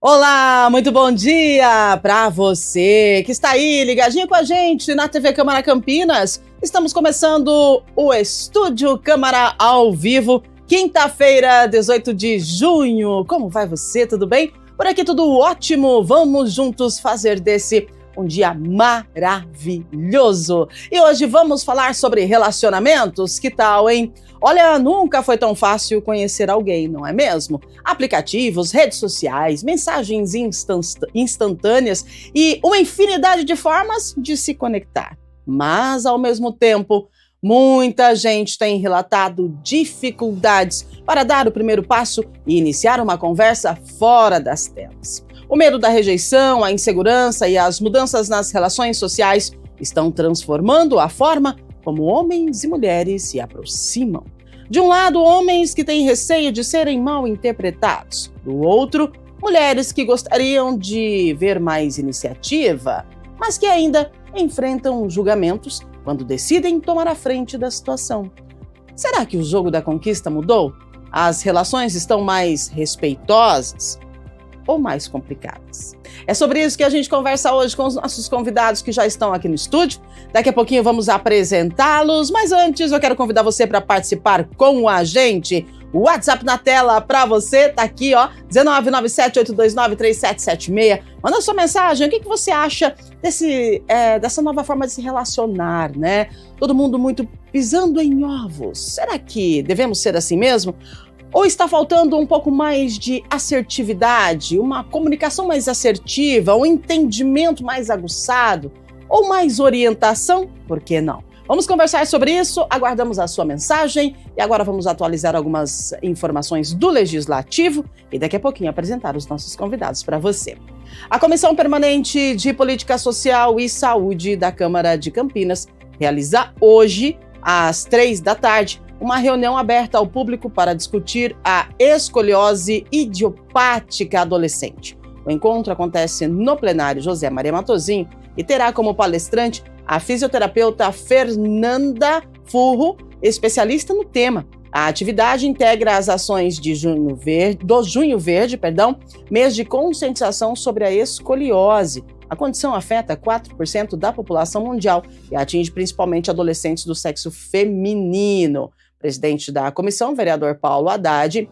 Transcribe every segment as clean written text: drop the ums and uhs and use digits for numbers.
Olá, muito bom dia para você que está aí ligadinho com a gente na TV Câmara Campinas. Estamos começando o Estúdio Câmara ao vivo, quinta-feira, 18 de junho. Como vai você? Tudo bem? Por aqui tudo ótimo. Vamos juntos fazer desse um dia maravilhoso. E hoje vamos falar sobre relacionamentos. Que tal, hein? Olha, nunca foi tão fácil conhecer alguém, não é mesmo? Aplicativos, redes sociais, mensagens instantâneas e uma infinidade de formas de se conectar. Mas, ao mesmo tempo, muita gente tem relatado dificuldades para dar o primeiro passo e iniciar uma conversa fora das telas. O medo da rejeição, a insegurança e as mudanças nas relações sociais estão transformando a forma como homens e mulheres se aproximam. De um lado, homens que têm receio de serem mal interpretados. Do outro, mulheres que gostariam de ver mais iniciativa, mas que ainda enfrentam julgamentos quando decidem tomar a frente da situação. Será que o jogo da conquista mudou? As relações estão mais respeitosas ou mais complicadas? É sobre isso que a gente conversa hoje com os nossos convidados que já estão aqui no estúdio. Daqui a pouquinho vamos apresentá-los, mas antes eu quero convidar você para participar com a gente. O WhatsApp na tela para você, tá aqui, ó, 19978293776. Manda sua mensagem, o que você acha dessa nova forma de se relacionar, né? Todo mundo muito pisando em ovos. Será que devemos ser assim mesmo? Ou está faltando um pouco mais de assertividade, uma comunicação mais assertiva, um entendimento mais aguçado, ou mais orientação? Por que não? Vamos conversar sobre isso, aguardamos a sua mensagem e agora vamos atualizar algumas informações do Legislativo e daqui a pouquinho apresentar os nossos convidados para você. A Comissão Permanente de Política Social e Saúde da Câmara de Campinas realiza hoje, às 15h, uma reunião aberta ao público para discutir a escoliose idiopática adolescente. O encontro acontece no plenário José Maria Matosinho e terá como palestrante a fisioterapeuta Fernanda Furro, especialista no tema. A atividade integra as ações do Junho Verde, mês de conscientização sobre a escoliose. A condição afeta 4% da população mundial e atinge principalmente adolescentes do sexo feminino. Presidente da comissão, vereador Paulo Haddad,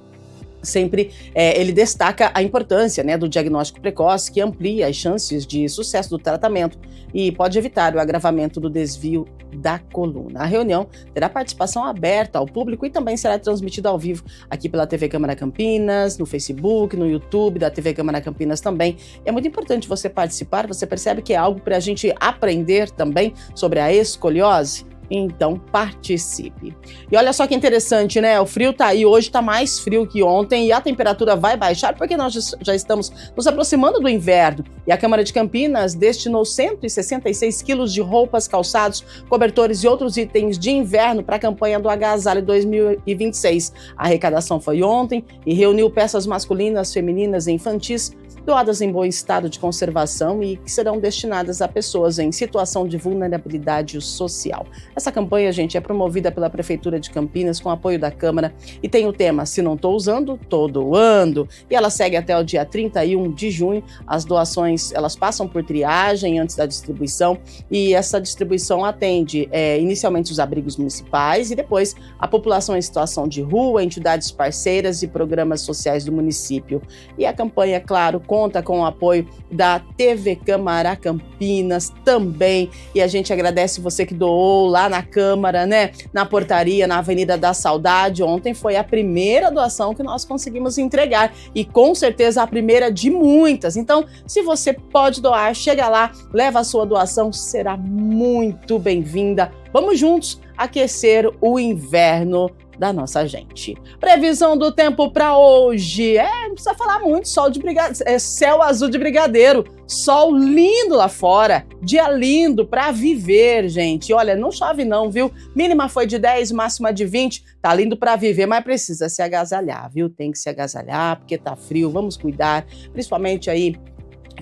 ele destaca a importância, do diagnóstico precoce, que amplia as chances de sucesso do tratamento e pode evitar o agravamento do desvio da coluna. A reunião terá participação aberta ao público e também será transmitida ao vivo aqui pela TV Câmara Campinas, no Facebook, no YouTube da TV Câmara Campinas também. É muito importante você participar, você percebe que é algo para a gente aprender também sobre a escoliose? Então participe. E olha só que interessante, né? O frio tá aí, hoje tá mais frio que ontem e a temperatura vai baixar porque nós já estamos nos aproximando do inverno. E a Câmara de Campinas destinou 166 quilos de roupas, calçados, cobertores e outros itens de inverno para a campanha do Agasalho 2026. A arrecadação foi ontem e reuniu peças masculinas, femininas e infantis doadas em bom estado de conservação e que serão destinadas a pessoas em situação de vulnerabilidade social. Essa campanha, gente, é promovida pela Prefeitura de Campinas com apoio da Câmara e tem o tema Se Não Tô Usando, Tô Doando. E ela segue até o dia 31 de junho. As doações, elas passam por triagem antes da distribuição e essa distribuição atende inicialmente os abrigos municipais e depois a população em situação de rua, entidades parceiras e programas sociais do município. E a campanha, claro, conta com o apoio da TV Câmara Campinas também. E a gente agradece você que doou lá na Câmara, na portaria, na Avenida da Saudade. Ontem foi a primeira doação que nós conseguimos entregar e com certeza a primeira de muitas. Então, se você pode doar, chega lá, leva a sua doação, será muito bem-vinda. Vamos juntos aquecer o inverno da nossa gente. Previsão do tempo para hoje. Não precisa falar muito, céu azul de brigadeiro, sol lindo lá fora, dia lindo para viver, gente. Olha, não chove não, viu? Mínima foi de 10, máxima de 20, tá lindo para viver, mas precisa se agasalhar, viu? Tem que se agasalhar porque tá frio, vamos cuidar, principalmente aí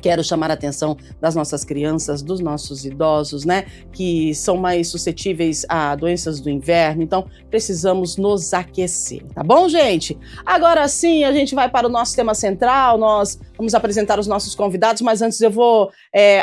Quero chamar a atenção das nossas crianças, dos nossos idosos, né, que são mais suscetíveis a doenças do inverno, então precisamos nos aquecer, tá bom, gente? Agora sim, a gente vai para o nosso tema central, nós vamos apresentar os nossos convidados, mas antes eu vou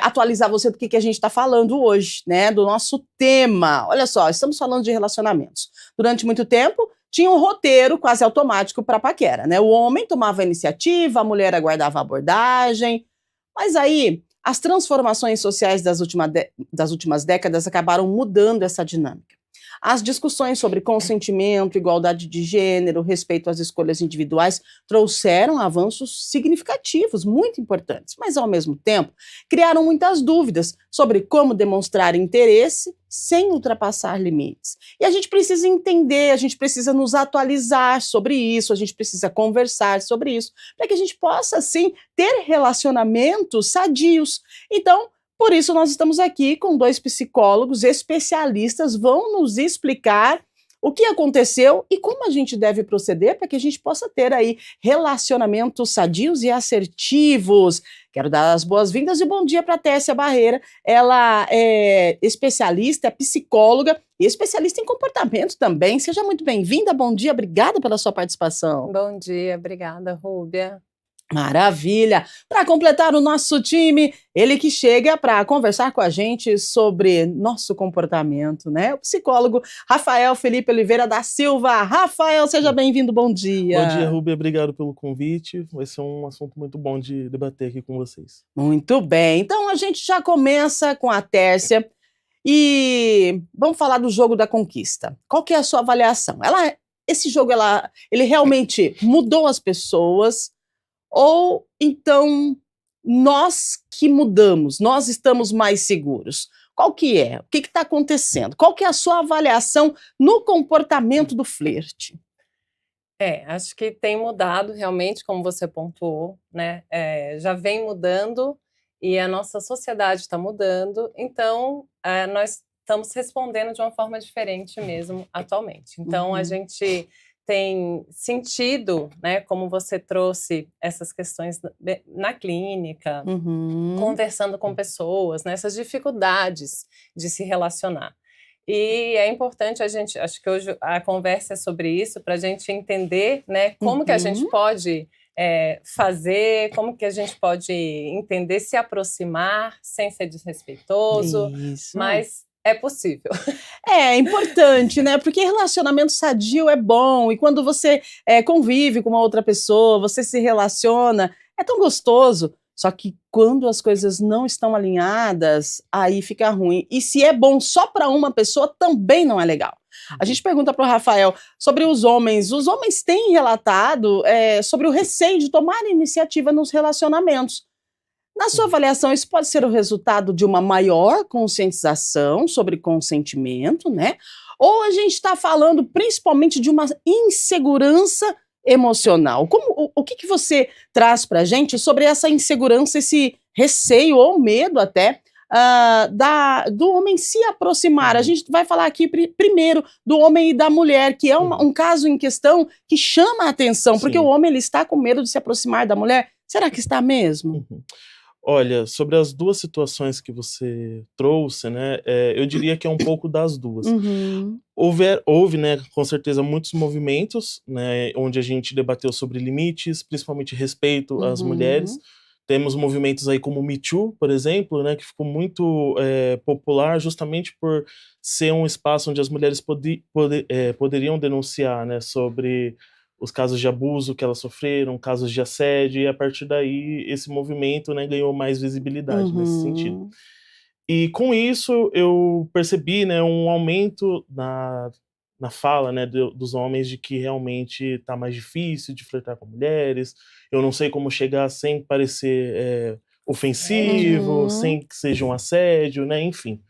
atualizar você do que a gente está falando hoje, né, do nosso tema. Olha só, estamos falando de relacionamentos. Durante muito tempo, tinha um roteiro quase automático para a paquera, né? O homem tomava a iniciativa, a mulher aguardava a abordagem. Mas aí, as transformações sociais das últimas décadas acabaram mudando essa dinâmica. As discussões sobre consentimento, igualdade de gênero, respeito às escolhas individuais trouxeram avanços significativos, muito importantes, mas ao mesmo tempo criaram muitas dúvidas sobre como demonstrar interesse sem ultrapassar limites. E a gente precisa entender, a gente precisa nos atualizar sobre isso, a gente precisa conversar sobre isso, para que a gente possa, sim, ter relacionamentos sadios. Então, por isso, nós estamos aqui com 2 psicólogos especialistas, vão nos explicar o que aconteceu e como a gente deve proceder para que a gente possa ter aí relacionamentos sadios e assertivos. Quero dar as boas-vindas e bom dia para a Tessia Barreira. Ela é especialista, é psicóloga e especialista em comportamento também. Seja muito bem-vinda, bom dia, obrigada pela sua participação. Bom dia, obrigada, Rúbia. Maravilha! Para completar o nosso time, ele que chega para conversar com a gente sobre nosso comportamento, né? O psicólogo Rafael Felipe Oliveira da Silva. Rafael, seja bem-vindo, bom dia. Bom dia, Rubia, obrigado pelo convite. Vai ser um assunto muito bom de debater aqui com vocês. Muito bem, então a gente já começa com a Tessia e vamos falar do jogo da conquista. Qual que é a sua avaliação? Esse jogo, ele realmente mudou as pessoas? Ou então nós que mudamos, nós estamos mais seguros? Qual que é? O que está acontecendo? Qual que é a sua avaliação no comportamento do flerte? Acho que tem mudado realmente, como você pontuou, né? Já vem mudando e a nossa sociedade está mudando, então nós estamos respondendo de uma forma diferente mesmo atualmente. Então a gente tem sentido, né, como você trouxe essas questões na clínica, conversando com pessoas, né, essas dificuldades de se relacionar. E é importante acho que hoje a conversa é sobre isso, para a gente entender, né, como que a gente pode fazer, como que a gente pode entender, se aproximar sem ser desrespeitoso, mas é possível. É importante, né? Porque relacionamento sadio é bom, e quando você convive com uma outra pessoa, você se relaciona, é tão gostoso. Só que quando as coisas não estão alinhadas, aí fica ruim. E se é bom só para uma pessoa, também não é legal. A gente pergunta para o Rafael sobre os homens. Os homens têm relatado sobre o receio de tomar iniciativa nos relacionamentos. Na sua avaliação, isso pode ser o resultado de uma maior conscientização sobre consentimento, né? Ou a gente está falando principalmente de uma insegurança emocional? O que você traz para a gente sobre essa insegurança, esse receio ou medo até do homem se aproximar? A gente vai falar aqui primeiro do homem e da mulher, que é um caso em questão que chama a atenção, porque o homem ele está com medo de se aproximar da mulher. Será que está mesmo? Olha, sobre as 2 situações que você trouxe, né, eu diria que é um pouco das 2. Houve, né, com certeza, muitos movimentos, né, onde a gente debateu sobre limites, principalmente respeito às mulheres. Temos movimentos aí como o Me Too, por exemplo, né, que ficou muito popular justamente por ser um espaço onde as mulheres poderiam denunciar, né, sobre os casos de abuso que elas sofreram, casos de assédio, e a partir daí esse movimento, né, ganhou mais visibilidade nesse sentido. E com isso eu percebi, né, um aumento na fala, né, dos homens, de que realmente está mais difícil de flertar com mulheres, eu não sei como chegar sem parecer ofensivo, sem que seja um assédio, né, enfim.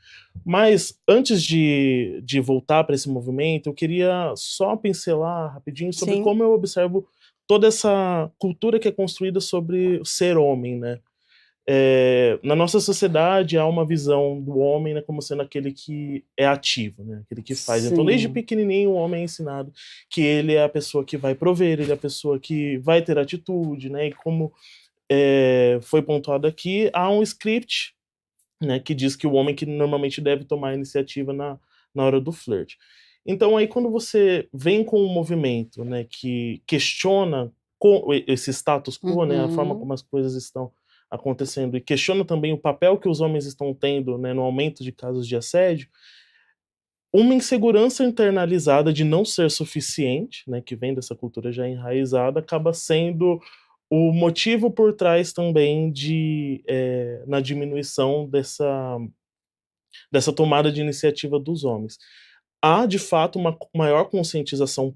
Mas antes de voltar para esse movimento, eu queria só pincelar rapidinho sobre como eu observo toda essa cultura que é construída sobre o ser homem, né? Na nossa sociedade há uma visão do homem, né, como sendo aquele que é ativo, né, aquele que faz. Então desde pequenininho o homem é ensinado que ele é a pessoa que vai prover, ele é a pessoa que vai ter atitude, né, e como foi pontuado aqui, há um script, né, que diz que o homem que normalmente deve tomar a iniciativa na hora do flerte. Então aí quando você vem com um movimento, né, que questiona esse status quo, né, a forma como as coisas estão acontecendo, e questiona também o papel que os homens estão tendo, né, no aumento de casos de assédio, uma insegurança internalizada de não ser suficiente, né, que vem dessa cultura já enraizada, acaba sendo o motivo por trás também na diminuição dessa tomada de iniciativa dos homens. Há, de fato, uma maior conscientização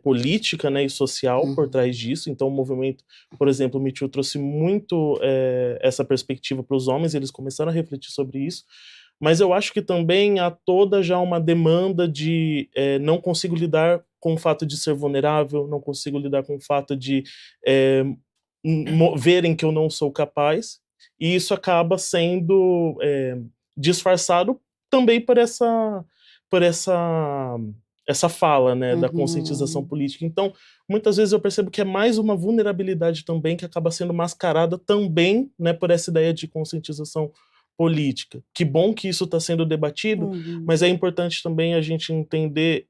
política, né, e social por trás disso. Então o movimento, por exemplo, o Me Too trouxe muito essa perspectiva para os homens, eles começaram a refletir sobre isso. Mas eu acho que também há toda já uma demanda de não consigo lidar com o fato de ser vulnerável, não consigo lidar com o fato de verem que eu não sou capaz, e isso acaba sendo disfarçado também por essa fala, né, da conscientização política. Então, muitas vezes eu percebo que é mais uma vulnerabilidade também que acaba sendo mascarada também, né, por essa ideia de conscientização política. Que bom que isso está sendo debatido, mas é importante também a gente entender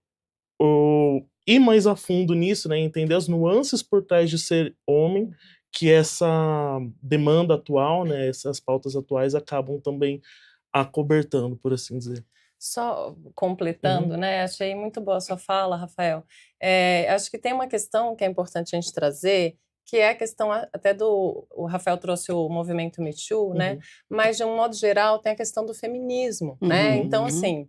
ir mais a fundo nisso, né, entender as nuances por trás de ser homem, que essa demanda atual, né, essas pautas atuais acabam também acobertando, por assim dizer. Só completando, né? Achei muito boa a sua fala, Rafael. Acho que tem uma questão que é importante a gente trazer, que é a questão até o Rafael trouxe o movimento Me Too, né? Mas, de um modo geral, tem a questão do feminismo, né? Então, assim,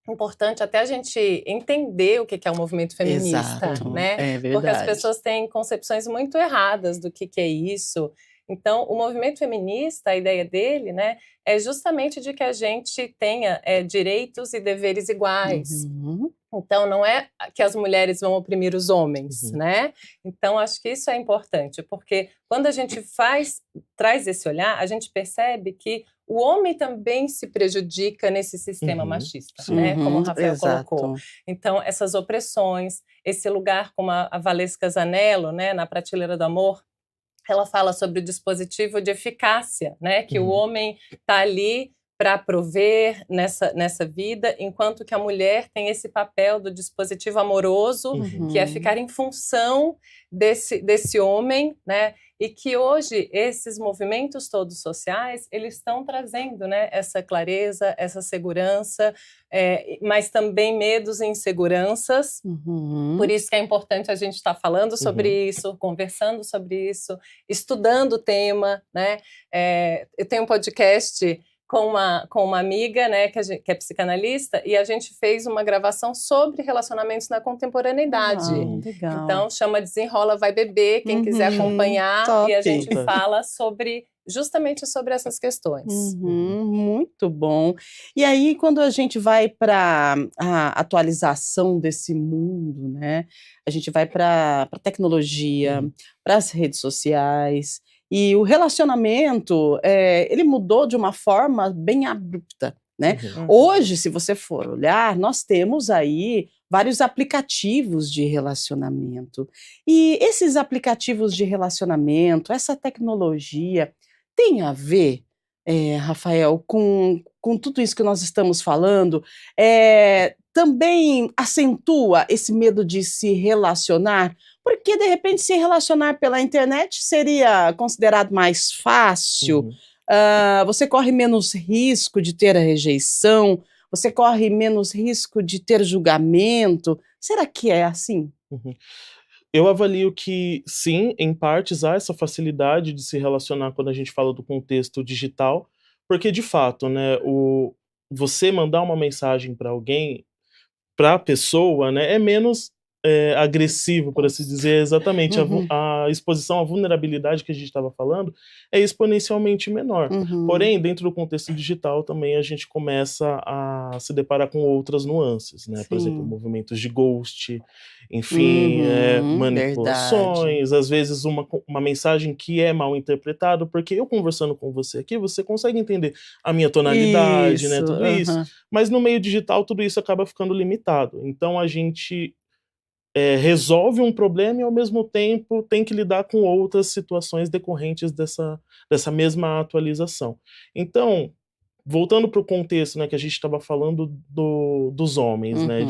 importante até a gente entender o que é o movimento feminista, né? É verdade. Porque as pessoas têm concepções muito erradas do que é isso. Então, o movimento feminista, a ideia dele, né, é justamente de que a gente tenha direitos e deveres iguais. Então, não é que as mulheres vão oprimir os homens, né? Então, acho que isso é importante, porque quando a gente traz esse olhar, a gente percebe que o homem também se prejudica nesse sistema machista, né? Como o Rafael colocou. Então, essas opressões, esse lugar como a Valesca Zanello, né, na Prateleira do Amor, ela fala sobre o dispositivo de eficácia, né? Que o homem está ali para prover nessa vida, enquanto que a mulher tem esse papel do dispositivo amoroso, que é ficar em função desse homem, né? E que hoje esses movimentos todos sociais, eles estão trazendo, né, essa clareza, essa segurança, mas também medos e inseguranças. Por isso que é importante a gente estar falando sobre isso, conversando sobre isso, estudando o tema, né? Eu tenho um podcast com uma amiga, né, que é psicanalista, e a gente fez uma gravação sobre relacionamentos na contemporaneidade. Legal. Então, chama Desenrola Vai Beber, quem quiser acompanhar, top. E a gente fala justamente sobre essas questões. Muito bom. E aí, quando a gente vai para a atualização desse mundo, né, a gente vai para a tecnologia, para as redes sociais, e o relacionamento, ele mudou de uma forma bem abrupta, né? Hoje, se você for olhar, nós temos aí vários aplicativos de relacionamento. E esses aplicativos de relacionamento, essa tecnologia, tem a ver, Rafael, com tudo isso que nós estamos falando? Também acentua esse medo de se relacionar? Porque, de repente, se relacionar pela internet seria considerado mais fácil, você corre menos risco de ter a rejeição, você corre menos risco de ter julgamento. Será que é assim? Eu avalio que, sim, em partes há essa facilidade de se relacionar quando a gente fala do contexto digital, porque, de fato, né, você mandar uma mensagem para alguém, para a pessoa, né, é menos agressivo, por assim dizer. Exatamente. A exposição à vulnerabilidade que a gente estava falando é exponencialmente menor. Porém, dentro do contexto digital também a gente começa a se deparar com outras nuances, né? Por exemplo, movimentos de ghost, enfim, manipulações, às vezes uma mensagem que é mal interpretada, porque eu conversando com você aqui, você consegue entender a minha tonalidade, né? Tudo isso. Mas no meio digital tudo isso acaba ficando limitado. Então a gente resolve um problema e, ao mesmo tempo, tem que lidar com outras situações decorrentes dessa mesma atualização. Então, voltando para o contexto, né, que a gente estava falando dos homens, né,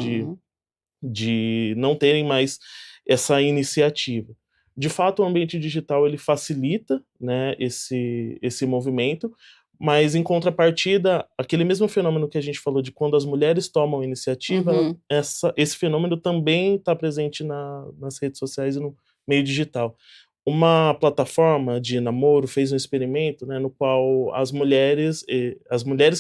de não terem mais essa iniciativa. De fato, o ambiente digital ele facilita, né, esse movimento, mas em contrapartida, aquele mesmo fenômeno que a gente falou de quando as mulheres tomam iniciativa, esse fenômeno também está presente nas redes sociais e no meio digital. Uma plataforma de namoro fez um experimento, né, no qual as mulheres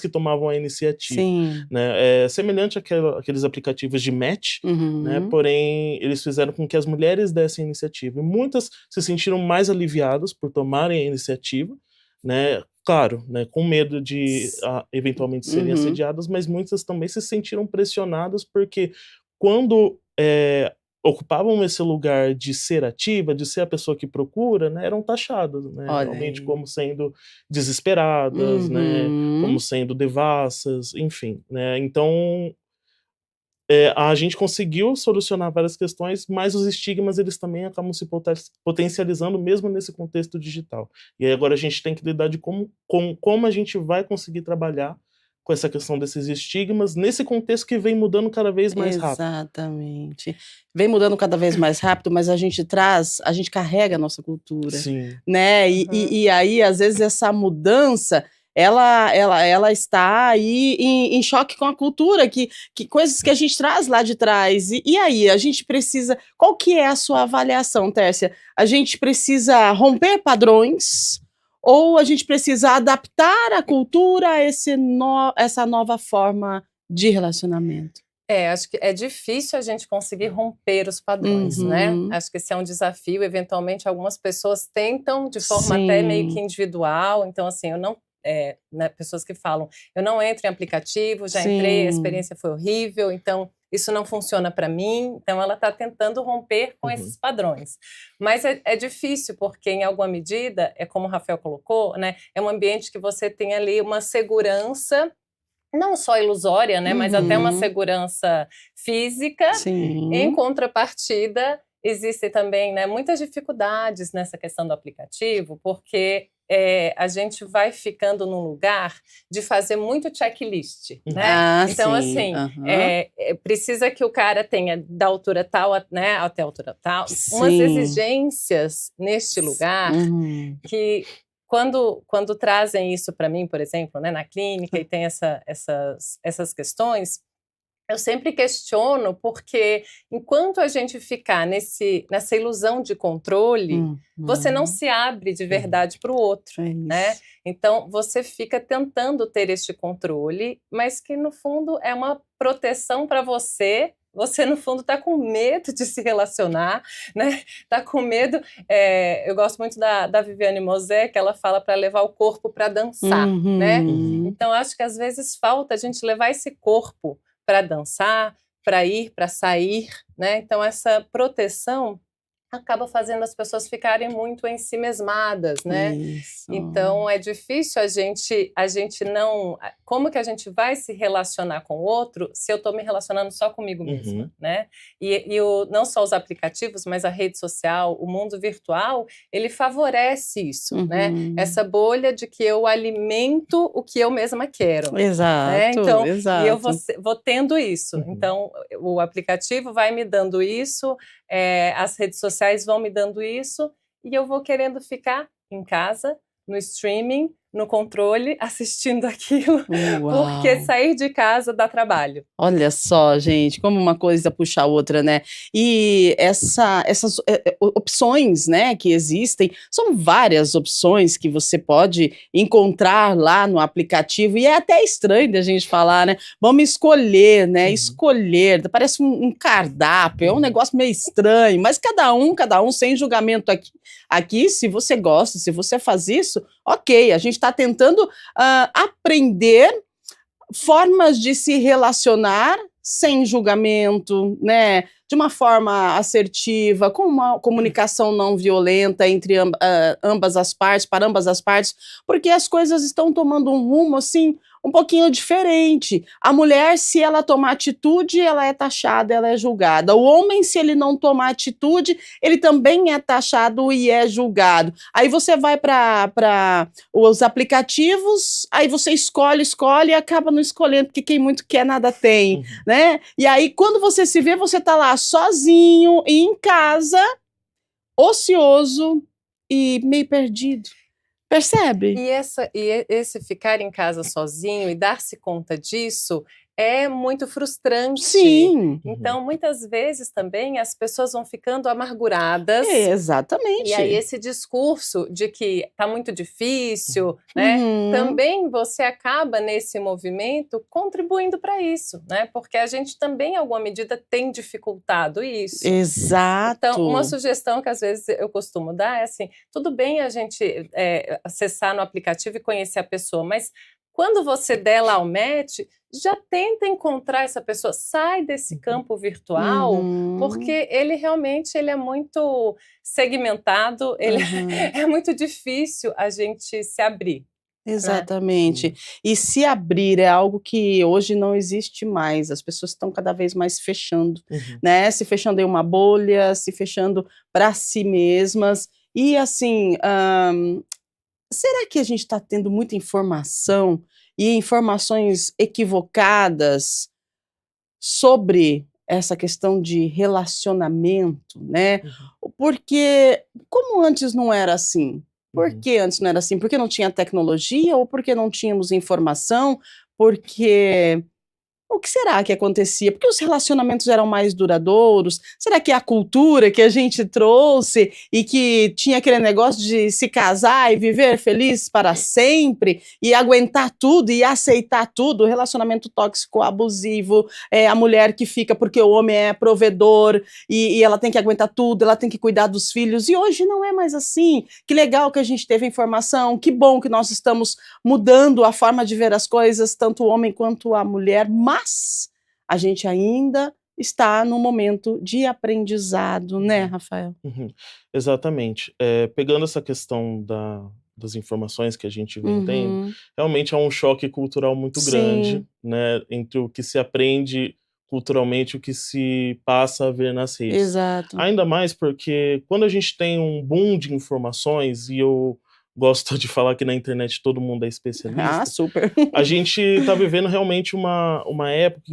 que tomavam a iniciativa, né, semelhante àqueles aplicativos de match, né, porém eles fizeram com que as mulheres dessem a iniciativa. E muitas se sentiram mais aliviadas por tomarem a iniciativa, né, claro, né, com medo de eventualmente serem assediadas, mas muitas também se sentiram pressionadas porque quando ocupavam esse lugar de ser ativa, de ser a pessoa que procura, né, eram taxadas, né, realmente como sendo desesperadas, né, como sendo devassas, enfim, né, então a gente conseguiu solucionar várias questões, mas os estigmas eles também acabam se potencializando mesmo nesse contexto digital. E aí agora a gente tem que lidar com como a gente vai conseguir trabalhar com essa questão desses estigmas, nesse contexto que vem mudando cada vez mais rápido. Exatamente. Vem mudando cada vez mais rápido, mas a gente carrega a nossa cultura. Sim. Né? E aí, às vezes, essa mudança, ela está aí em choque com a cultura, que coisas que a gente traz lá de trás. E aí, a gente precisa... Qual que é a sua avaliação, Tércia? A gente precisa romper padrões... Ou a gente precisa adaptar a cultura a essa nova forma de relacionamento? Acho que é difícil a gente conseguir romper os padrões, né? Acho que esse é um desafio. Eventualmente, algumas pessoas tentam de forma até meio que individual. Então, assim, eu não... né, pessoas que falam, eu não entro em aplicativo, já entrei, a experiência foi horrível, então isso não funciona para mim. Então ela está tentando romper com esses padrões. Mas é difícil, porque em alguma medida, é como o Rafael colocou, né, é um ambiente que você tem ali uma segurança, não só ilusória, né, mas até uma segurança física. Em contrapartida, existem também, né, muitas dificuldades nessa questão do aplicativo, porque a gente vai ficando num lugar de fazer muito checklist, né? Então, assim, precisa que o cara tenha da altura tal, né, até a altura tal, umas exigências neste lugar que... Quando trazem isso para mim, por exemplo, né, na clínica, e tem essas questões, eu sempre questiono, porque enquanto a gente ficar nessa ilusão de controle, você não se abre de verdade para o outro, né? Então, você fica tentando ter este controle, mas que, no fundo, é uma proteção para você. Você, no fundo, está com medo de se relacionar, né? Está com medo... eu gosto muito da Viviane Mosé, que ela fala para levar o corpo para dançar, né? Então, acho que, às vezes, falta a gente levar esse corpo para dançar, para ir, para sair, né? Então, essa proteção acaba fazendo as pessoas ficarem muito ensimesmadas, né? Isso. Então, é difícil a gente não... Como que a gente vai se relacionar com o outro se eu estou me relacionando só comigo mesma, né? E não só os aplicativos, mas a rede social, o mundo virtual, ele favorece isso, né? Essa bolha de que eu alimento o que eu mesma quero. Exato, né? Então, exato. E eu vou tendo isso. Então, o aplicativo vai me dando isso, as redes sociais vão me dando isso, e eu vou querendo ficar em casa, no streaming, no controle, assistindo aquilo, porque sair de casa dá trabalho. Olha só, gente, como uma coisa puxa a outra, né? E essas opções, né, que existem, são várias opções que você pode encontrar lá no aplicativo, e é até estranho da gente falar, né? Vamos escolher, né? Escolher, parece um cardápio, é um negócio meio estranho, mas cada um sem julgamento aqui, se você gosta, se você faz isso, ok, a gente está tentando aprender formas de se relacionar sem julgamento, né? De uma forma assertiva, com uma comunicação não violenta entre ambas as partes, para ambas as partes, porque as coisas estão tomando um rumo, assim, um pouquinho diferente. A mulher, se ela tomar atitude, ela é taxada, ela é julgada. O homem, se ele não tomar atitude, ele também é taxado e é julgado. Aí você vai para os aplicativos, aí você escolhe e acaba não escolhendo, porque quem muito quer, nada tem, né? E aí, quando você se vê, você tá lá sozinho, em casa, ocioso e meio perdido. Percebe? E esse ficar em casa sozinho e dar-se conta disso é muito frustrante. Sim. Então, muitas vezes também as pessoas vão ficando amarguradas. Exatamente. E aí esse discurso de que tá muito difícil, né? Também você acaba nesse movimento contribuindo para isso, né? Porque a gente também, em alguma medida, tem dificultado isso. Exato. Então, uma sugestão que às vezes eu costumo dar é assim, tudo bem a gente acessar no aplicativo e conhecer a pessoa, mas quando você der lá o match, já tenta encontrar essa pessoa, sai desse campo virtual, porque ele realmente é muito segmentado, é muito difícil a gente se abrir. Exatamente. E se abrir é algo que hoje não existe mais. As pessoas estão cada vez mais fechando, né? Se fechando em uma bolha, se fechando para si mesmas. E assim, será que a gente está tendo muita informação e informações equivocadas sobre essa questão de relacionamento, né? Porque como antes não era assim? Por que antes não era assim? Porque não tinha tecnologia ou porque não tínhamos informação? Porque o que será que acontecia? Porque os relacionamentos eram mais duradouros? Será que é a cultura que a gente trouxe e que tinha aquele negócio de se casar e viver feliz para sempre e aguentar tudo e aceitar tudo? O relacionamento tóxico, abusivo, a mulher que fica porque o homem é provedor e ela tem que aguentar tudo, ela tem que cuidar dos filhos. E hoje não é mais assim. Que legal que a gente teve informação, que bom que nós estamos mudando a forma de ver as coisas, tanto o homem quanto a mulher, mas a gente ainda está no momento de aprendizado, né, Rafael? Exatamente. Pegando essa questão das informações que a gente vem tendo, realmente é um choque cultural muito grande, né, entre o que se aprende culturalmente e o que se passa a ver nas redes. Exato. Ainda mais porque quando a gente tem um boom de informações, e eu gosto de falar que na internet todo mundo é especialista, super. a gente está vivendo realmente uma época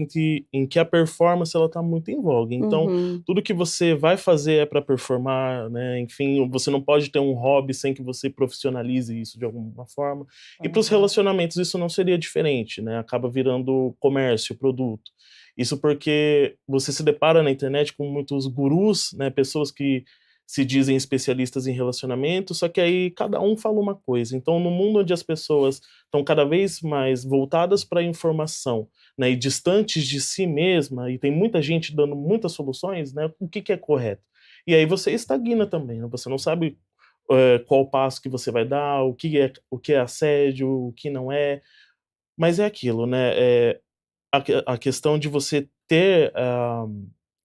em que a performance ela tá muito em voga. Então, tudo que você vai fazer é para performar, né? Enfim, você não pode ter um hobby sem que você profissionalize isso de alguma forma. E para os relacionamentos isso não seria diferente, né? Acaba virando comércio, produto. Isso porque você se depara na internet com muitos gurus, né? Pessoas que se dizem especialistas em relacionamento, só que aí cada um fala uma coisa. Então, no mundo onde as pessoas estão cada vez mais voltadas para a informação, né, e distantes de si mesma, e tem muita gente dando muitas soluções, né, o que é correto? E aí você estagna também, né? Você não sabe qual passo que você vai dar, o que é assédio, o que não é. Mas é aquilo, né? A questão de você ter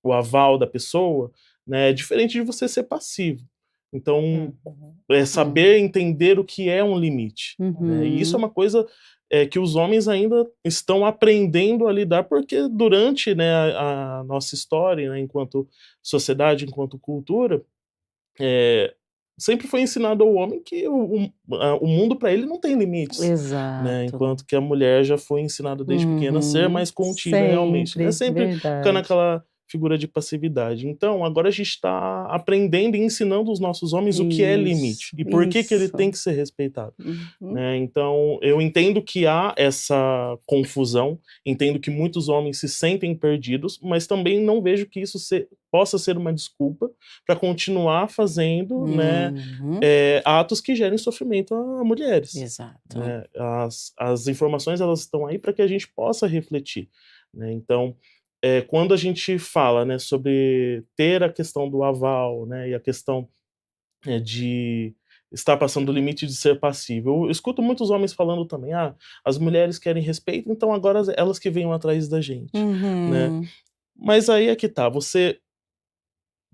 o aval da pessoa, né, é diferente de você ser passivo. Então, saber entender o que é um limite. Né? E isso é uma coisa que os homens ainda estão aprendendo a lidar, porque durante, né, a nossa história, né, enquanto sociedade, enquanto cultura, sempre foi ensinado ao homem que o mundo para ele não tem limites. Exato. Né? Enquanto que a mulher já foi ensinada desde pequena a ser mais contida realmente. Né? Sempre ficando naquela figura de passividade. Então, agora a gente está aprendendo e ensinando os nossos homens o que é limite e por que ele tem que ser respeitado. Né? Então, eu entendo que há essa confusão, entendo que muitos homens se sentem perdidos, mas também não vejo que isso possa ser uma desculpa para continuar fazendo né, atos que gerem sofrimento a mulheres. Exato. Né? As informações elas estão aí para que a gente possa refletir. Né? Então, quando a gente fala né, sobre ter a questão do aval, né, e a questão de estar passando do limite de ser passivo, eu escuto muitos homens falando também, as mulheres querem respeito, então agora elas que venham atrás da gente. Né? Mas aí é que tá, você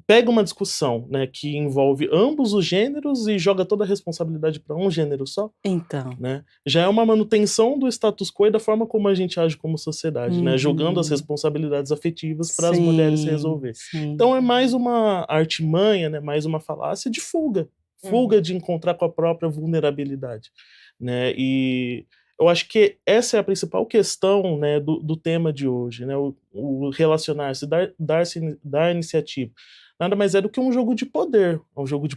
pega uma discussão, né, que envolve ambos os gêneros e joga toda a responsabilidade para um gênero só, Então. né, já é uma manutenção do status quo e da forma como a gente age como sociedade, né, jogando as responsabilidades afetivas para as mulheres resolver. Então é mais uma artimanha, né, mais uma falácia de fuga de encontrar com a própria vulnerabilidade, né, e eu acho que essa é a principal questão, né, do tema de hoje, né, o relacionar-se, dar iniciativa. Nada mais é do que um jogo de poder, um jogo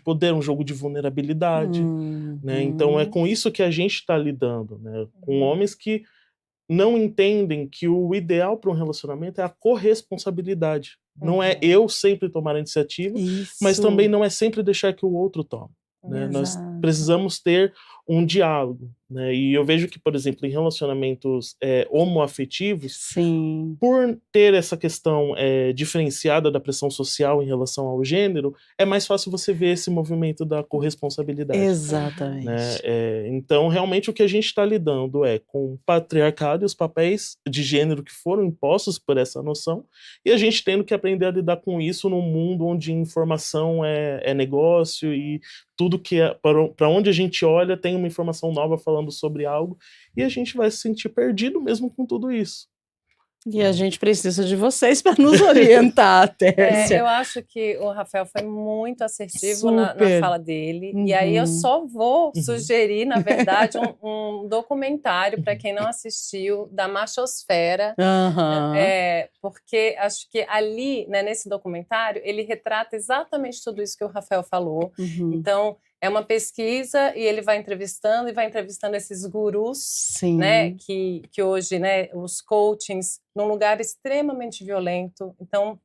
de vulnerabilidade, né? Então é com isso que a gente está lidando, né? Com homens que não entendem que o ideal para um relacionamento é a corresponsabilidade. Não é eu sempre tomar a iniciativa, mas também não é sempre deixar que o outro tome, né? Nós precisamos ter um diálogo, né? E eu vejo que, por exemplo, em relacionamentos homoafetivos, por ter essa questão diferenciada da pressão social em relação ao gênero, é mais fácil você ver esse movimento da corresponsabilidade. Exatamente. Né? Então, realmente, o que a gente está lidando é com o patriarcado e os papéis de gênero que foram impostos por essa noção, e a gente tendo que aprender a lidar com isso num mundo onde informação é negócio e tudo que para onde a gente olha tem uma informação nova falando sobre algo, e a gente vai se sentir perdido mesmo com tudo isso. E a gente precisa de vocês para nos orientar, Tércia. Eu acho que o Rafael foi muito assertivo na fala dele. E aí eu só vou sugerir, na verdade, um documentário para quem não assistiu, da Machosfera. Porque acho que ali, né, nesse documentário, ele retrata exatamente tudo isso que o Rafael falou. Então, é uma pesquisa e ele vai entrevistando esses gurus, né, que hoje, né, os coachings, num lugar extremamente violento. Então,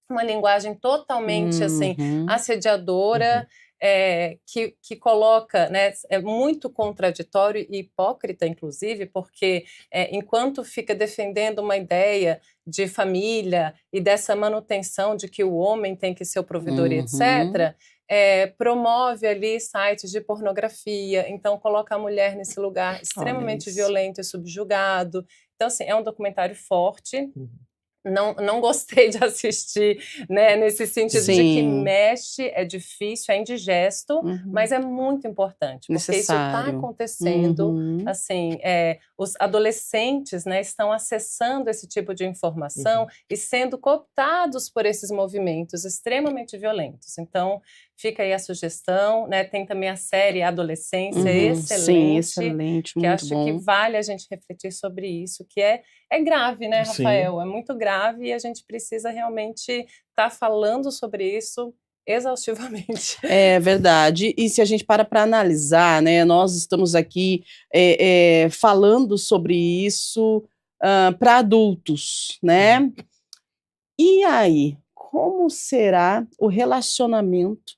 uma linguagem totalmente assim assediadora, que coloca, né, é muito contraditório e hipócrita, inclusive, porque enquanto fica defendendo uma ideia de família e dessa manutenção de que o homem tem que ser o provedor e etc., promove ali sites de pornografia, então coloca a mulher nesse lugar extremamente violento e subjugado. Então, assim, é um documentário forte. Não gostei de assistir, né, nesse sentido de que mexe, é difícil, é indigesto, mas é muito importante, porque isso está acontecendo, assim, os adolescentes, né, estão acessando esse tipo de informação e sendo cooptados por esses movimentos extremamente violentos. Então, fica aí a sugestão, né, tem também a série Adolescência, excelente, que acho que vale a gente refletir sobre isso, que é grave, né, Rafael? É muito grave e a gente precisa realmente estar falando sobre isso exaustivamente. É verdade. E se a gente para analisar, né, nós estamos aqui falando sobre isso para adultos, né? E aí, como será o relacionamento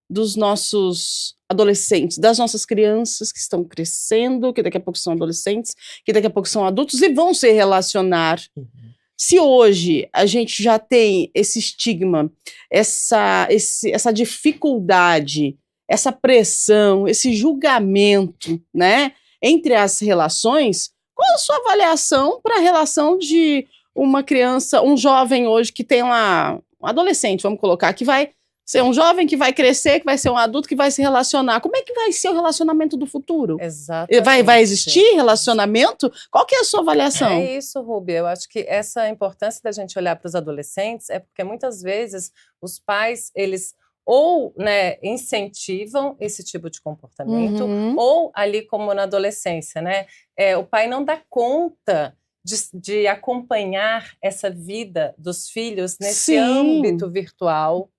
dos nossos adolescentes, das nossas crianças que estão crescendo, que daqui a pouco são adolescentes, que daqui a pouco são adultos e vão se relacionar? Se hoje a gente já tem esse estigma, essa dificuldade, essa pressão, esse julgamento, né, entre as relações, qual a sua avaliação para a relação de uma criança, um jovem hoje que tem um adolescente, vamos colocar, que vai ser um jovem que vai crescer, que vai ser um adulto que vai se relacionar. Como é que vai ser o relacionamento do futuro? Exatamente. Vai existir relacionamento? Qual que é a sua avaliação? É isso, Rúbia. Eu acho que essa importância da gente olhar para os adolescentes é porque muitas vezes os pais, eles ou, né, incentivam esse tipo de comportamento, ou ali como na adolescência, né, o pai não dá conta de acompanhar essa vida dos filhos nesse âmbito virtual.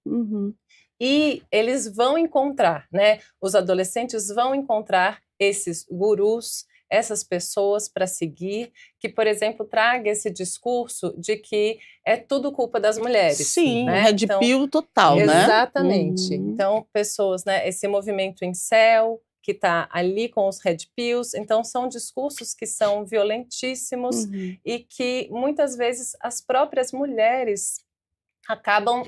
E eles vão encontrar, né? Os adolescentes vão encontrar esses gurus, essas pessoas para seguir, que, por exemplo, traga esse discurso de que é tudo culpa das mulheres. Né? Red pill total, né? Exatamente. Então, pessoas, né? Esse movimento incel, que está ali com os red pills, então são discursos que são violentíssimos e que muitas vezes as próprias mulheres acabam,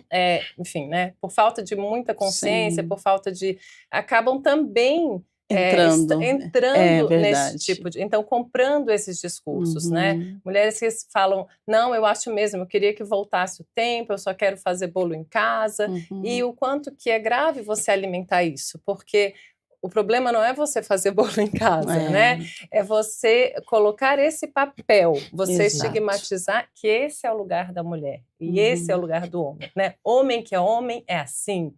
enfim, né, por falta de muita consciência, por falta de, acabam também entrando nesse tipo de... Então, comprando esses discursos, né? Mulheres que falam, não, eu acho mesmo, eu queria que voltasse o tempo, eu só quero fazer bolo em casa. E o quanto que é grave você alimentar isso, porque o problema não é você fazer bolo em casa, né? É você colocar esse papel, você estigmatizar que esse é o lugar da mulher e esse é o lugar do homem, né? Homem que é homem é assim.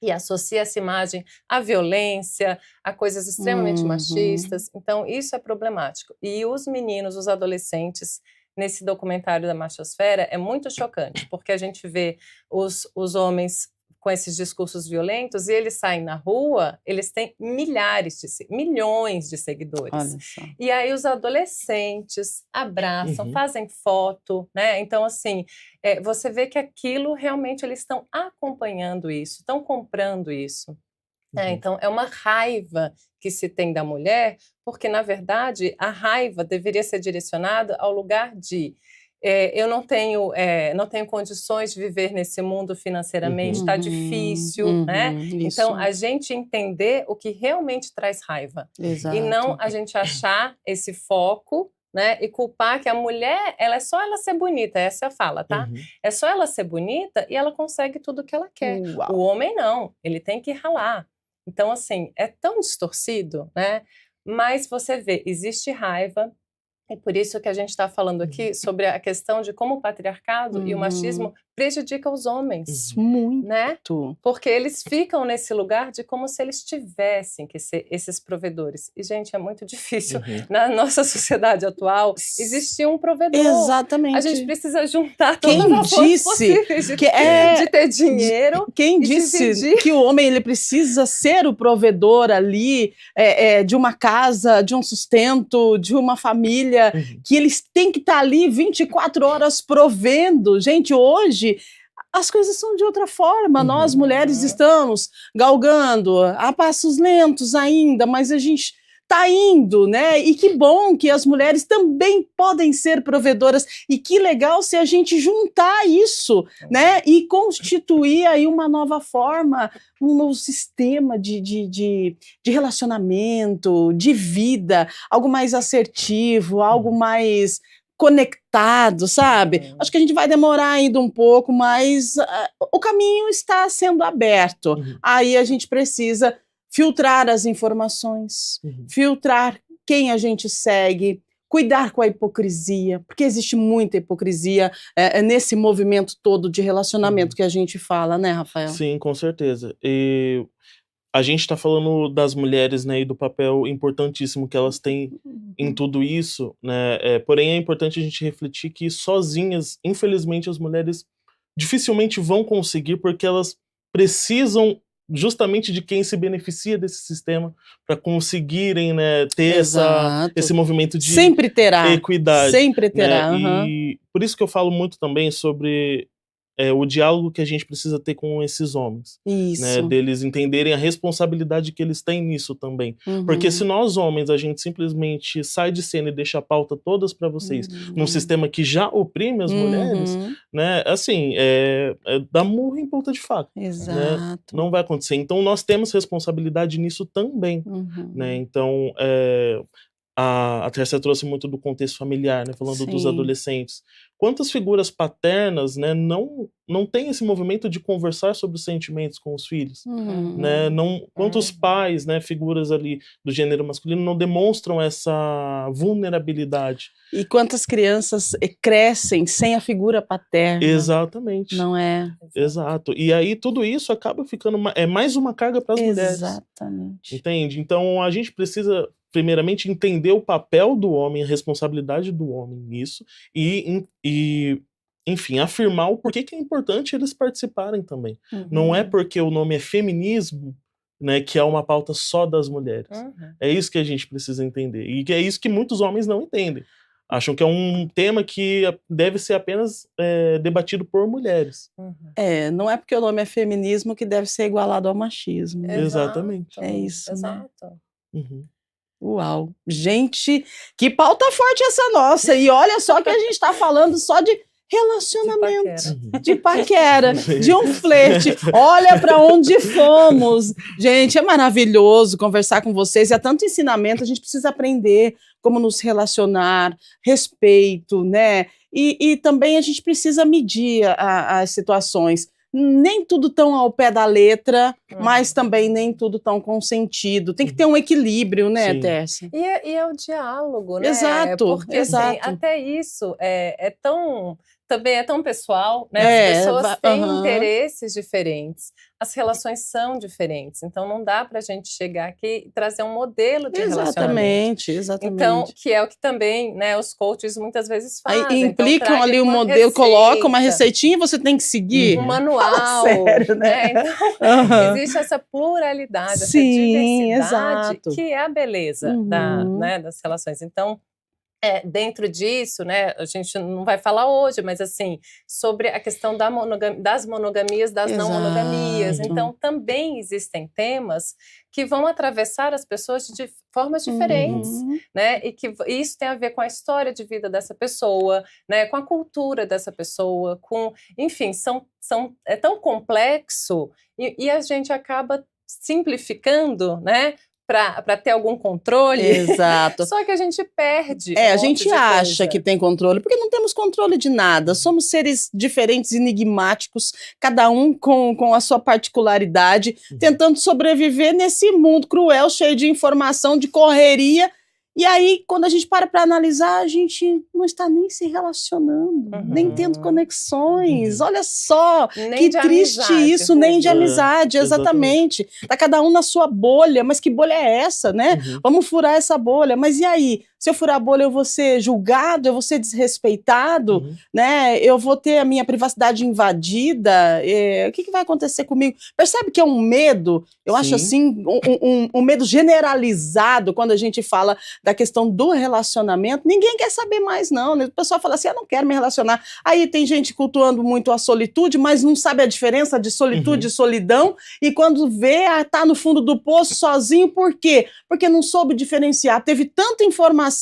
E associa essa imagem à violência, a coisas extremamente machistas. Então, isso é problemático. E os meninos, os adolescentes, nesse documentário da Machosfera, é muito chocante, porque a gente vê os homens com esses discursos violentos e eles saem na rua, eles têm milhões de seguidores. E aí os adolescentes abraçam, fazem foto, né? Então, assim, você vê que aquilo realmente eles estão acompanhando isso, estão comprando isso. Então, é uma raiva que se tem da mulher, porque, na verdade, a raiva deveria ser direcionada ao lugar de eu não tenho condições de viver nesse mundo financeiramente, está difícil, né? Então, a gente entender o que realmente traz raiva. E não a gente achar esse foco, né, e culpar que a mulher, é só ela ser bonita, essa é a fala, tá? É só ela ser bonita e ela consegue tudo o que ela quer. O homem não, ele tem que ralar. Então, assim, é tão distorcido, né? Mas você vê, existe raiva. É por isso que a gente está falando aqui sobre a questão de como o patriarcado e o machismo prejudicam os homens. Muito. Né? Porque eles ficam nesse lugar de como se eles tivessem que ser esses provedores. E, gente, é muito difícil. Na nossa sociedade atual, existir um provedor. Exatamente. A gente precisa juntar todas as forças possíveis de ter dinheiro. Quem disse que o homem ele precisa ser o provedor ali de uma casa, de um sustento, de uma família, que eles têm que estar ali 24 horas provendo. Gente, hoje as coisas são de outra forma. Nós, mulheres, estamos galgando a passos lentos ainda, mas a gente está indo, né? E que bom que as mulheres também podem ser provedoras. E que legal se a gente juntar isso, né? E constituir aí uma nova forma, um novo sistema de relacionamento, de vida, algo mais assertivo, algo mais conectado, sabe? Acho que a gente vai demorar ainda um pouco, mas o caminho está sendo aberto. Aí a gente precisa filtrar as informações, filtrar quem a gente segue, cuidar com a hipocrisia, porque existe muita hipocrisia nesse movimento todo de relacionamento que a gente fala, né, Rafael? Sim, com certeza. E a gente está falando das mulheres, né, e do papel importantíssimo que elas têm em tudo isso, né? Porém, é importante a gente refletir que sozinhas, infelizmente, as mulheres dificilmente vão conseguir, porque elas precisam justamente de quem se beneficia desse sistema para conseguirem, né, ter esse movimento de sempre terá equidade. Sempre terá. Né? E por isso que eu falo muito também sobre o diálogo que a gente precisa ter com esses homens. Né, deles entenderem a responsabilidade que eles têm nisso também. Porque se nós homens, a gente simplesmente sai de cena e deixa a pauta todas para vocês, num sistema que já oprime as mulheres, né, assim, dá murro em ponta de faca. Né? Não vai acontecer. Então nós temos responsabilidade nisso também. Né? Então, a Tércia trouxe muito do contexto familiar, né, falando dos adolescentes. Quantas figuras paternas, né, não têm esse movimento de conversar sobre os sentimentos com os filhos? Né? Quantos pais, né, figuras ali do gênero masculino não demonstram essa vulnerabilidade? E quantas crianças crescem sem a figura paterna? Exatamente. Não é? Exato. E aí tudo isso acaba ficando mais uma carga para as mulheres. Exatamente. Entende? Então a gente precisa primeiramente entender o papel do homem, a responsabilidade do homem nisso e enfim, afirmar o porquê que é importante eles participarem também. Não é porque o nome é feminismo, né, que é uma pauta só das mulheres. É isso que a gente precisa entender. E que é isso que muitos homens não entendem. Acham que é um tema que deve ser apenas debatido por mulheres. Não é porque o nome é feminismo que deve ser igualado ao machismo. Exatamente. É isso, Exato. Né? Uau! Gente, que pauta forte essa nossa! E olha só que a gente está falando só de relacionamento, Uhum. de paquera, de um flerte. Olha para onde fomos. Gente, é maravilhoso conversar com vocês. É tanto ensinamento, a gente precisa aprender como nos relacionar, respeito, né? E também a gente precisa medir as situações. Nem tudo tão ao pé da letra, mas também nem tudo tão com sentido. Tem que ter um equilíbrio, né, Sim. Tércia? E é o diálogo, né? Exato, Porque exato. assim, até isso também é tão pessoal, né? As pessoas têm interesses diferentes, as relações são diferentes, então não dá para a gente chegar aqui e trazer um modelo de relacionamento. Exatamente. Então, que é o que também, né, os coaches muitas vezes fazem. Aí implicam então, ali o modelo, colocam uma receitinha e você tem que seguir. Um manual. Fala sério, né? Então, existe essa pluralidade, essa diversidade, exato. que é a beleza das relações. Então, dentro disso, né, a gente não vai falar hoje, mas assim, sobre a questão das monogamias, das não monogamias. Então, também existem temas que vão atravessar as pessoas de formas diferentes, né? E que isso tem a ver com a história de vida dessa pessoa, né? Com a cultura dessa pessoa, enfim, é tão complexo e a gente acaba simplificando, né? Para ter algum controle. Exato. Só que a gente perde. A gente acha que tem controle, porque não temos controle de nada. Somos seres diferentes, enigmáticos, cada um com a sua particularidade, tentando sobreviver nesse mundo cruel, cheio de informação, de correria. E aí, quando a gente para analisar, a gente não está nem se relacionando, nem tendo conexões. Olha só, que triste isso, nem de amizade, exatamente. Tá cada um na sua bolha, mas que bolha é essa, né? Vamos furar essa bolha. Mas e aí? Se eu furar a bolha, eu vou ser julgado, eu vou ser desrespeitado, né? Eu vou ter a minha privacidade invadida. O que vai acontecer comigo? Percebe que é um medo? Eu acho assim, um medo generalizado quando a gente fala da questão do relacionamento. Ninguém quer saber mais, não. Né? O pessoal fala assim, eu não quero me relacionar. Aí tem gente cultuando muito a solitude, mas não sabe a diferença de solitude e solidão. E quando vê, tá no fundo do poço sozinho. Por quê? Porque não soube diferenciar. Teve tanta informação,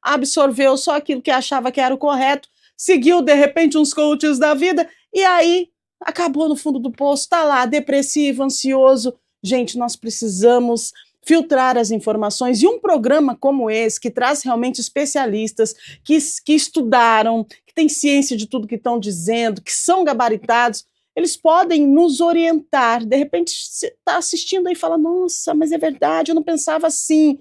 absorveu só aquilo que achava que era o correto, seguiu, de repente, uns coaches da vida, e aí acabou no fundo do poço, tá lá, depressivo, ansioso. Gente, nós precisamos filtrar as informações, e um programa como esse, que traz realmente especialistas, que estudaram, que têm ciência de tudo que estão dizendo, que são gabaritados, eles podem nos orientar. De repente, você está assistindo aí e fala, nossa, mas é verdade, eu não pensava assim.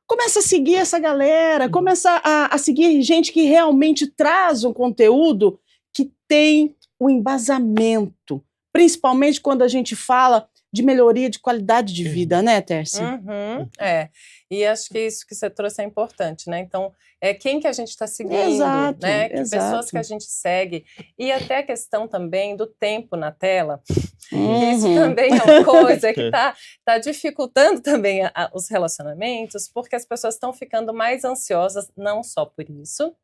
Começa a seguir essa galera, começa a seguir gente que realmente traz um conteúdo que tem o embasamento, principalmente quando a gente fala de melhoria de qualidade de vida, né, Tércia? E acho que isso que você trouxe é importante, né? Então, quem que a gente está seguindo, né? Que pessoas que a gente segue. E até a questão também do tempo na tela, isso também é uma coisa que está dificultando também os relacionamentos, porque as pessoas estão ficando mais ansiosas, não só por isso,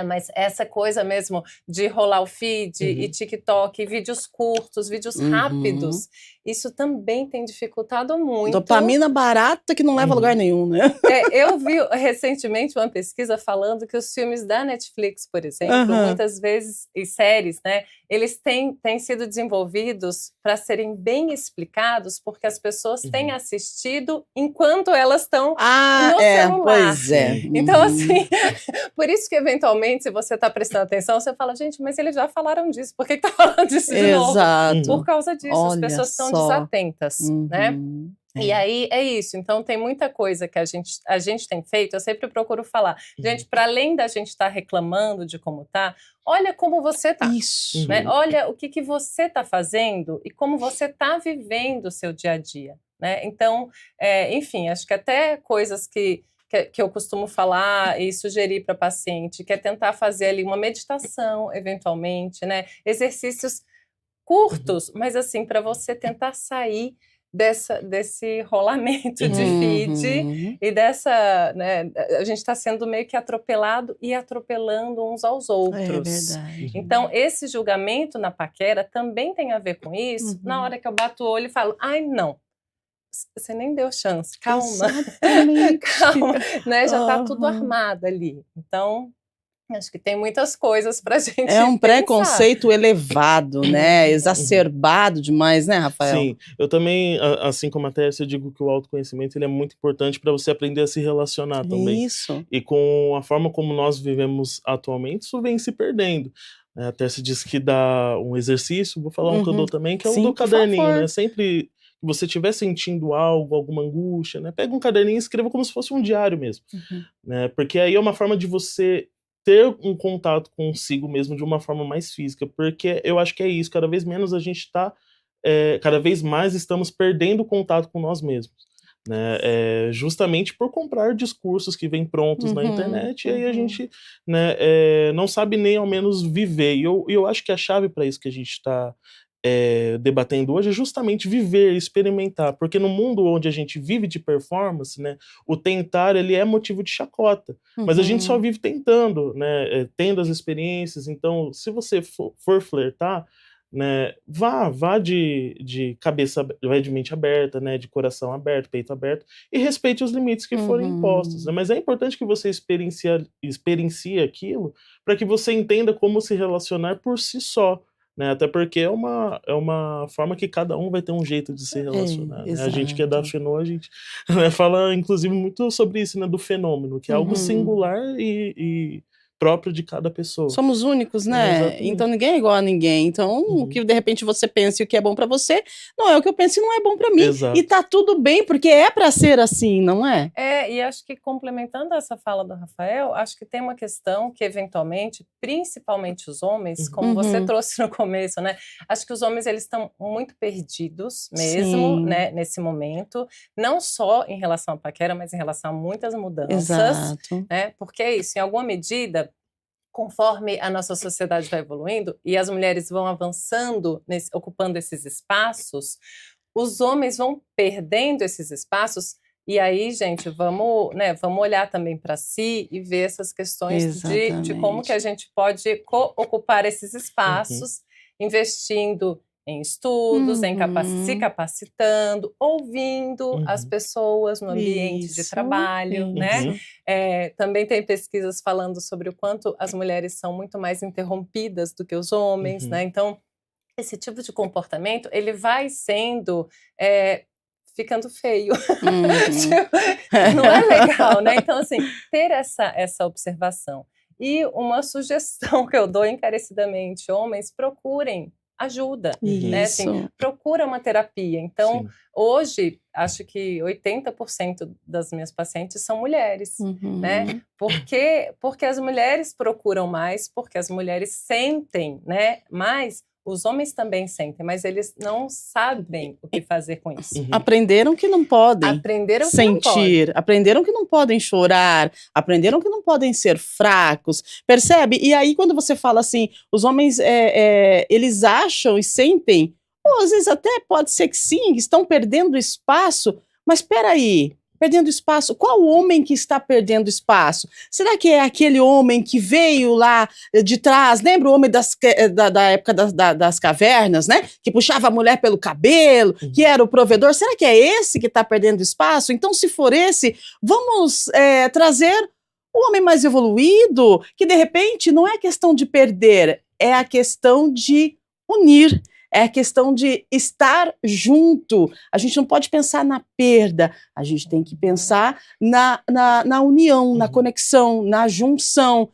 mas essa coisa mesmo de rolar o feed e TikTok, vídeos curtos, vídeos rápidos, isso também tem dificultado muito. Dopamina barata que não leva a lugar nenhum, né? Eu vi recentemente uma pesquisa falando que os filmes da Netflix, por exemplo, muitas vezes, e séries, né, eles têm sido desenvolvidos para serem bem explicados, porque as pessoas têm assistido enquanto elas estão no celular. Pois é. Então, assim, por isso que eventualmente, se você está prestando atenção, você fala, gente, mas eles já falaram disso, por que está falando disso de novo? Por causa disso, as pessoas estão desatentas, né? E aí é isso, então tem muita coisa que a gente tem feito, eu sempre procuro falar, gente, para além da gente estar reclamando de como tá, olha como você tá, né? Olha o que você tá fazendo e como você tá vivendo o seu dia a dia, né? Então, enfim, acho que até coisas que eu costumo falar e sugerir para paciente, que é tentar fazer ali uma meditação, eventualmente, né? Exercícios curtos, mas assim, para você tentar sair desse rolamento de feed e dessa, né, a gente está sendo meio que atropelado e atropelando uns aos outros. É verdade. Então, esse julgamento na paquera também tem a ver com isso. Na hora que eu bato o olho e falo, ai, não, você nem deu chance, calma. Calma, né? Já está tudo armado ali. Então, Acho que tem muitas coisas para a gente É um pensar. preconceito elevado, né? Exacerbado demais, né, Rafael? Sim, eu também, assim como a Tércia, eu digo que o autoconhecimento ele é muito importante para você aprender a se relacionar também. Isso. E com a forma como nós vivemos atualmente, isso vem se perdendo. A Tércia disse que dá um exercício, vou falar um que eu dou também, que é o Sim, do por caderninho, favor. né? Sempre que você estiver sentindo algo, alguma angústia, né? Pega um caderninho e escreva como se fosse um diário mesmo, né? Porque aí é uma forma de você ter um contato consigo mesmo de uma forma mais física, porque eu acho que é isso, cada vez menos a gente está, cada vez mais estamos perdendo contato com nós mesmos, né, justamente por comprar discursos que vêm prontos na internet, e aí a gente, né, não sabe nem ao menos viver, e eu acho que a chave para isso que a gente está debatendo hoje é justamente viver, experimentar, porque no mundo onde a gente vive de performance, né, o tentar ele é motivo de chacota, mas a gente só vive tentando, né, tendo as experiências. Então, se você for flertar, né, vá de cabeça, vai de mente aberta, né, de coração aberto, peito aberto, e respeite os limites que forem impostos, né, mas é importante que você experiencie aquilo para que você entenda como se relacionar por si só, né, até porque é uma forma que cada um vai ter um jeito de se relacionar, né. A gente que é da Exato. Fenô, a gente, né, fala inclusive muito sobre isso, né, do fenômeno, que é algo singular e próprio de cada pessoa. Somos únicos, né? Exatamente. Então ninguém é igual a ninguém. Então, o que de repente você pensa e o que é bom pra você, não é o que eu penso e não é bom pra mim. Exato. E tá tudo bem, porque é pra ser assim, não é? E acho que complementando essa fala do Rafael, acho que tem uma questão que eventualmente, principalmente os homens, como você trouxe no começo, né? Acho que os homens eles estão muito perdidos mesmo, Sim. né, nesse momento, não só em relação à paquera, mas em relação a muitas mudanças, Exato. né? Porque é isso, em alguma medida, conforme a nossa sociedade vai evoluindo e as mulheres vão avançando, ocupando esses espaços, os homens vão perdendo esses espaços. E aí, gente, vamos olhar também para si e ver essas questões de como que a gente pode ocupar esses espaços, investindo em estudos, se capacitando, ouvindo as pessoas no ambiente de trabalho, né? Também tem pesquisas falando sobre o quanto as mulheres são muito mais interrompidas do que os homens, né? Então, esse tipo de comportamento, ele vai sendo... ficando feio. Não é legal, né? Então, assim, ter essa observação. E uma sugestão que eu dou encarecidamente, homens, procurem ajuda, né? Assim, procura uma terapia. Então, hoje, acho que 80% das minhas pacientes são mulheres, né? Porque as mulheres procuram mais, porque as mulheres sentem, né? Mas os homens também sentem, mas eles não sabem o que fazer com isso. Aprenderam que não podem Aprenderam que sentir, não podem. aprenderam que não podem chorar, aprenderam que não podem ser fracos, percebe? E aí quando você fala assim, os homens, eles acham e sentem, ou às vezes até pode ser que sim, estão perdendo espaço, mas espera aí, perdendo espaço, qual homem que está perdendo espaço? Será que é aquele homem que veio lá de trás, lembra o homem da época das cavernas, né? Que puxava a mulher pelo cabelo, que era o provedor, será que é esse que está perdendo espaço? Então se for esse, vamos trazer o homem mais evoluído, que de repente não é questão de perder, é a questão de unir, é a questão de estar junto. A gente não pode pensar na perda, a gente tem que pensar na união, na conexão, na junção.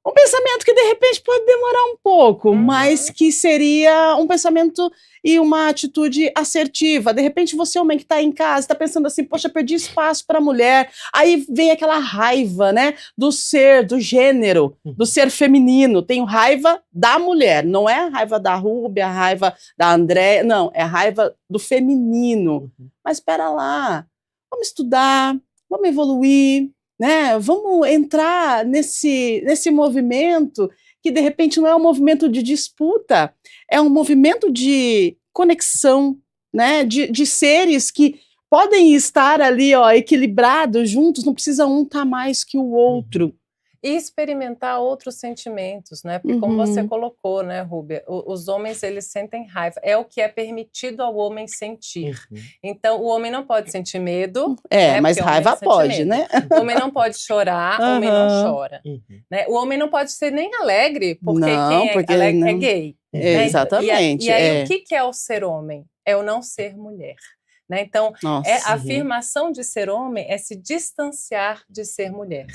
Um pensamento que de repente pode demorar um pouco, mas que seria um pensamento e uma atitude assertiva. De repente você, homem que está em casa, está pensando assim, poxa, perdi espaço para a mulher. Aí vem aquela raiva, né, do ser, do gênero, do ser feminino. Tenho raiva da mulher, não é a raiva da Rúbia, a raiva da Andréia, não, é a raiva do feminino. Mas espera lá, vamos estudar, vamos evoluir, né? Vamos entrar nesse movimento que de repente não é um movimento de disputa, é um movimento de conexão, né? De seres que podem estar ali, ó, equilibrados, juntos, não precisa um estar mais que o outro. E experimentar outros sentimentos, né? Porque como você colocou, né, Rúbia, os homens, eles sentem raiva. É o que é permitido ao homem sentir. Então, o homem não pode sentir medo. É, né? Mas raiva pode, né? O homem não pode chorar, o homem não chora. Né? O homem não pode ser nem alegre, porque quem é alegre é gay. Né? Exatamente. E aí, o que é o ser homem? É o não ser mulher. Né? Então, a afirmação de ser homem é se distanciar de ser mulher.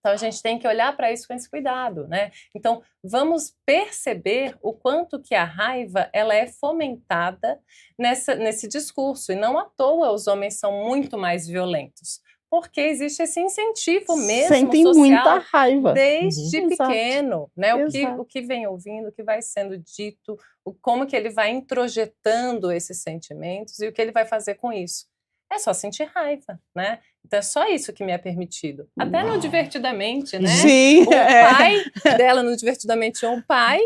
Então, a gente tem que olhar para isso com esse cuidado, né? Então, vamos perceber o quanto que a raiva ela é fomentada nesse discurso. E não à toa os homens são muito mais violentos. Porque existe esse incentivo mesmo Sentem social muita raiva. Desde pequeno, né? O que vem ouvindo, o que vai sendo dito, como que ele vai introjetando esses sentimentos e o que ele vai fazer com isso. É só sentir raiva, né? Então é só isso que me é permitido. Até no Divertidamente, né? Sim. O pai dela no Divertidamente, o pai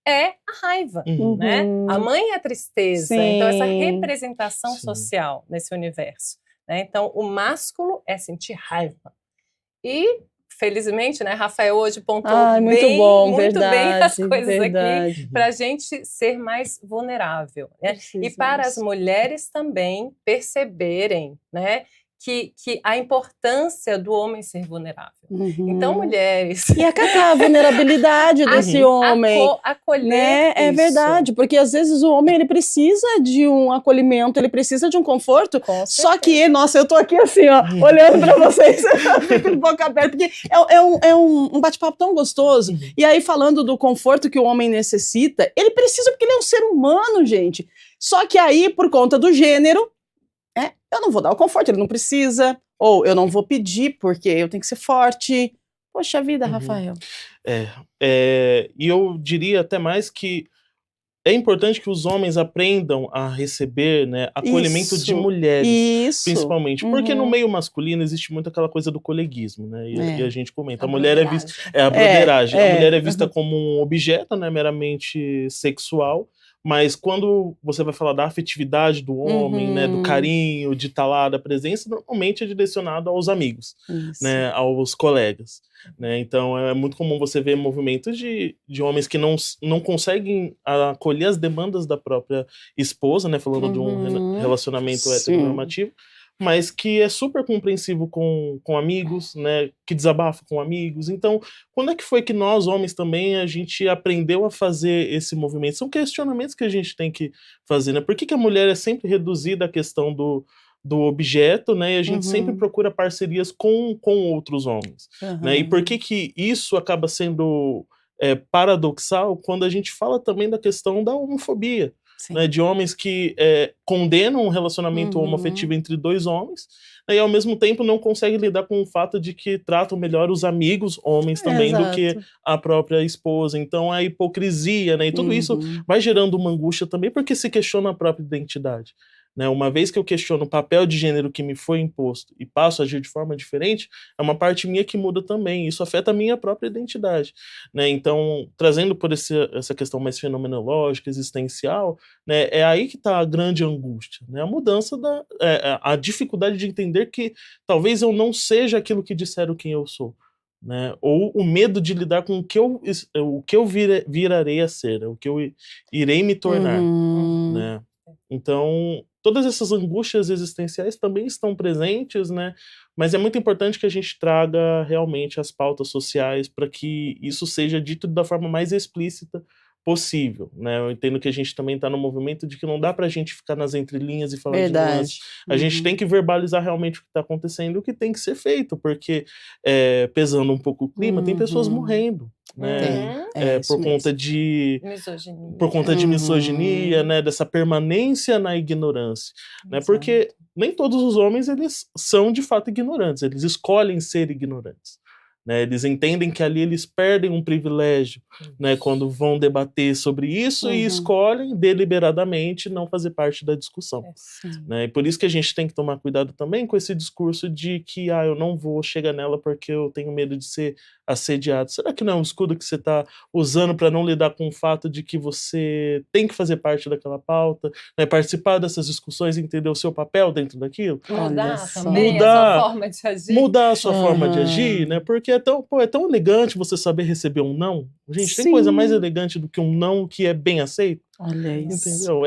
é a raiva, né? A mãe é a tristeza. Sim. Então essa representação social nesse universo. Né? Então o másculo é sentir raiva. E felizmente, né, Rafael hoje pontuou muito bem as coisas aqui para a gente ser mais vulnerável. Né? E para as mulheres também perceberem, né, que a importância do homem ser vulnerável. Então, mulheres... E acatar a vulnerabilidade desse homem. Acolher né? isso. É verdade, porque às vezes o homem ele precisa de um acolhimento, ele precisa de um conforto, só que, nossa, eu tô aqui assim, ó, olhando pra vocês, fico de boca aberta, porque é um bate-papo tão gostoso. E aí, falando do conforto que o homem necessita, ele precisa porque ele é um ser humano, gente. Só que aí, por conta do gênero, eu não vou dar o conforto, ele não precisa, ou eu não vou pedir porque eu tenho que ser forte. Poxa vida, Rafael. E eu diria até mais que é importante que os homens aprendam a receber, né, acolhimento de mulheres, principalmente. Porque no meio masculino existe muito aquela coisa do coleguismo, né? E a gente comenta, a mulher é vista... a broderagem. A mulher é vista como um objeto, né, meramente sexual. Mas quando você vai falar da afetividade do homem, né, do carinho, de estar lá, da presença, normalmente é direcionado aos amigos, né, aos colegas. Né? Então é muito comum você ver movimentos de homens que não conseguem acolher as demandas da própria esposa, né, falando de um relacionamento heteronormativo, mas que é super compreensivo com amigos, né, que desabafa com amigos. Então, quando é que foi que nós, homens, também, a gente aprendeu a fazer esse movimento? São questionamentos que a gente tem que fazer, né? Por que a mulher é sempre reduzida à questão do objeto, né, e a gente sempre procura parcerias com outros homens, né? E por que isso acaba sendo paradoxal quando a gente fala também da questão da homofobia, né, de homens que condenam um relacionamento homoafetivo entre dois homens, né, e ao mesmo tempo não conseguem lidar com o fato de que tratam melhor os amigos homens também do que a própria esposa. Então a hipocrisia, né, e tudo isso vai gerando uma angústia também porque se questiona a própria identidade. Né, uma vez que eu questiono o papel de gênero que me foi imposto e passo a agir de forma diferente, é uma parte minha que muda também. Isso afeta a minha própria identidade. Né? Então, trazendo por essa questão mais fenomenológica, existencial, né, é aí que está a grande angústia. Né? A mudança, a dificuldade de entender que talvez eu não seja aquilo que disseram quem eu sou. Né? Ou o medo de lidar com o que eu virarei a ser, o que eu irei me tornar. Né? Então, todas essas angústias existenciais também estão presentes, né? Mas é muito importante que a gente traga realmente as pautas sociais para que isso seja dito da forma mais explícita possível, né? Eu entendo que a gente também está no movimento de que não dá para a gente ficar nas entrelinhas e falar de nuances. A gente tem que verbalizar realmente o que está acontecendo e o que tem que ser feito, porque pesando um pouco o clima, tem pessoas morrendo, né? Por conta de misoginia. Por conta de misoginia, né? Dessa permanência na ignorância, né? Porque nem todos os homens eles são de fato ignorantes, eles escolhem ser ignorantes. Né, eles entendem que ali eles perdem um privilégio, né, quando vão debater sobre isso e escolhem deliberadamente não fazer parte da discussão. Né, e por isso que a gente tem que tomar cuidado também com esse discurso de que eu não vou chegar nela porque eu tenho medo de ser assediado? Será que não é um escudo que você está usando para não lidar com o fato de que você tem que fazer parte daquela pauta, né? Participar dessas discussões, entender o seu papel dentro daquilo? Mudar também a sua forma de agir. Mudar a sua forma de agir, né? Porque é tão elegante você saber receber um não. Gente, tem coisa mais elegante do que um não que é bem aceito? Olha isso. Entendeu?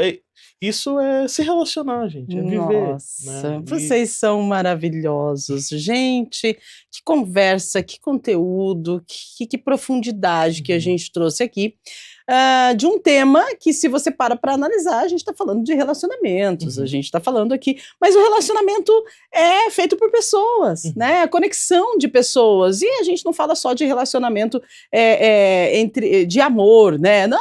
Isso é se relacionar, gente, é viver. Nossa, né? vocês são maravilhosos. Gente, que conversa, que conteúdo, que profundidade que a gente trouxe aqui. De um tema que, se você para analisar, a gente está falando de relacionamentos, a gente está falando aqui, mas o relacionamento é feito por pessoas, né? A conexão de pessoas, e a gente não fala só de relacionamento de amor, né? Não,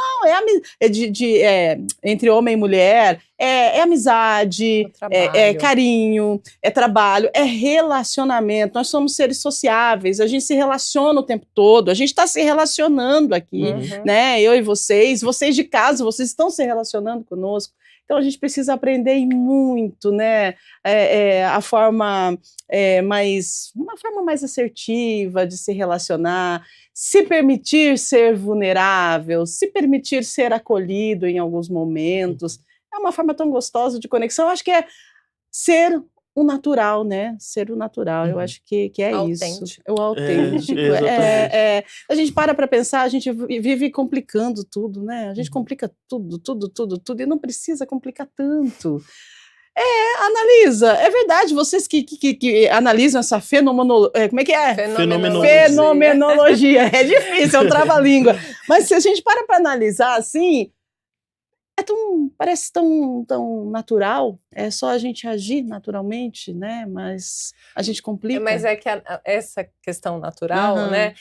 entre homem e mulher, é amizade, é carinho, é trabalho, é relacionamento. Nós somos seres sociáveis, a gente se relaciona o tempo todo, a gente está se relacionando aqui, né? Eu e vocês de casa, vocês estão se relacionando conosco. Então a gente precisa aprender muito, né? Uma forma mais assertiva de se relacionar, se permitir ser vulnerável, se permitir ser acolhido em alguns momentos. É uma forma tão gostosa de conexão. Eu acho que é ser o natural, né? Ser o natural. Eu acho que é autêntico. isso. O autêntico. A gente para pensar, a gente vive complicando tudo, né? A gente complica tudo, e não precisa complicar tanto. Analisa. É verdade, vocês que analisam essa fenomenologia. Como é que é? Fenomenologia. É difícil, é um trava-língua. Mas se a gente para analisar assim, parece tão natural, é só a gente agir naturalmente, né? Mas a gente complica. Mas é que essa questão natural, né?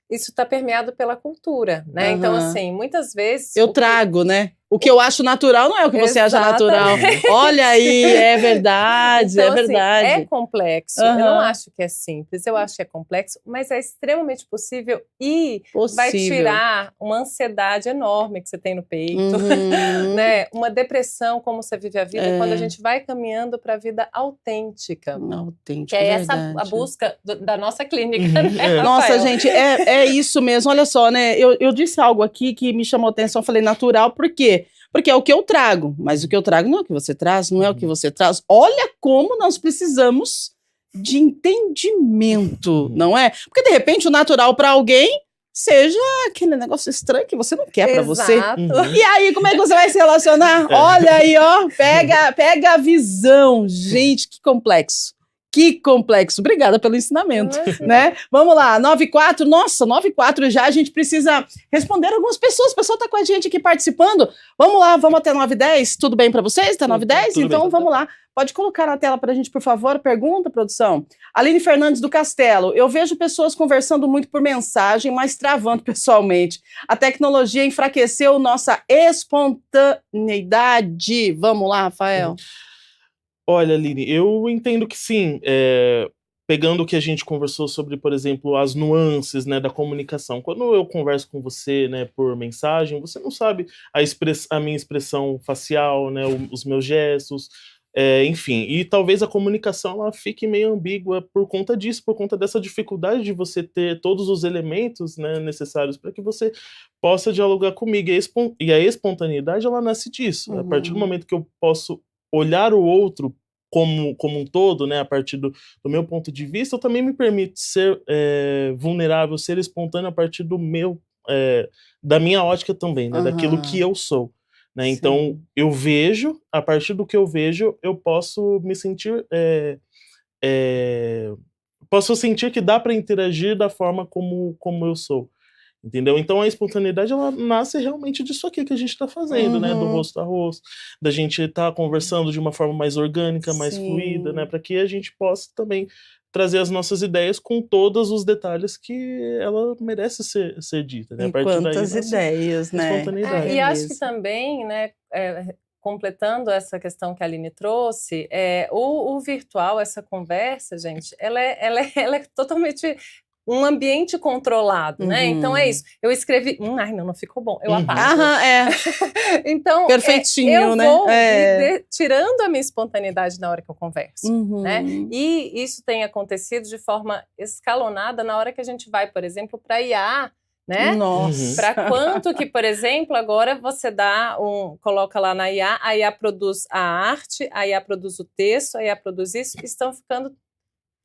Isso está permeado pela cultura, né? Então, assim, muitas vezes... Eu trago, né? O que eu acho natural não é o que você acha natural. Olha aí, é verdade, então, é verdade. Assim, é complexo. Eu não acho que é simples, eu acho que é complexo, mas é extremamente possível e vai tirar uma ansiedade enorme que você tem no peito, né? Uma depressão, como você vive a vida, quando a gente vai caminhando para a vida autêntica. Autêntica, que é essa a busca da nossa clínica, né, Nossa, gente, é isso mesmo. Olha só, né? Eu disse algo aqui que me chamou a atenção, eu falei natural, por quê? Porque é o que eu trago, mas o que eu trago não é o que você traz, não é o que você traz. Olha como nós precisamos de entendimento, não é? Porque, de repente, o natural para alguém seja aquele negócio estranho que você não quer para você. E aí, como é que você vai se relacionar? Olha aí, ó, pega a visão. Gente, que complexo. Que complexo. Obrigada pelo ensinamento, né? Vamos lá, 9-4. Nossa, 9-4 já. A gente precisa responder algumas pessoas. O pessoal tá com a gente aqui participando. Vamos lá, vamos até 9-10. Tudo bem para vocês? Tá 9-10? Então bem, vamos lá. Pode colocar na tela para a gente, por favor. Pergunta, produção. Aline Fernandes do Castelo. Eu vejo pessoas conversando muito por mensagem, mas travando pessoalmente. A tecnologia enfraqueceu nossa espontaneidade. Vamos lá, Rafael. Olha, Aline, eu entendo que sim, pegando o que a gente conversou sobre, por exemplo, as nuances, né, da comunicação. Quando eu converso com você, né, por mensagem, você não sabe a minha expressão facial, né, os meus gestos, enfim. E talvez a comunicação ela fique meio ambígua por conta disso, por conta dessa dificuldade de você ter todos os elementos, né, necessários para que você possa dialogar comigo. E a espontaneidade, ela nasce disso. A partir do momento que eu posso olhar o outro como um todo, né, a partir do meu ponto de vista, eu também me permito ser vulnerável, ser espontâneo a partir da minha ótica também, né, daquilo que eu sou. Né? Então, eu vejo, a partir do que eu vejo, eu posso me sentir... posso sentir que dá para interagir da forma como eu sou. Entendeu? Então a espontaneidade ela nasce realmente disso aqui que a gente está fazendo, né? Do rosto a rosto, da gente estar conversando de uma forma mais orgânica, mais fluida, né? Para que a gente possa também trazer as nossas ideias com todos os detalhes que ela merece ser dita, né? A partir quantas daí, ideias, né? Espontaneidade. E acho que também, né? Completando essa questão que a Aline trouxe, o virtual, essa conversa, gente, ela é totalmente um ambiente controlado, né? Então é isso. Eu escrevi, ai, não ficou bom. Eu apago. Então, perfeitinho, eu vou tirando a minha espontaneidade na hora que eu converso, né? E isso tem acontecido de forma escalonada na hora que a gente vai, por exemplo, para IA, né? Nossa. Para quanto que, por exemplo, agora você coloca lá na IA, a IA produz a arte, a IA produz o texto, a IA produz isso, estão ficando...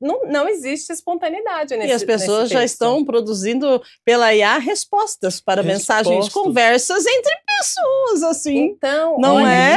Não existe espontaneidade nesse texto. E as pessoas já estão produzindo pela IA respostas para mensagens, conversas entre pessoas, assim. Então,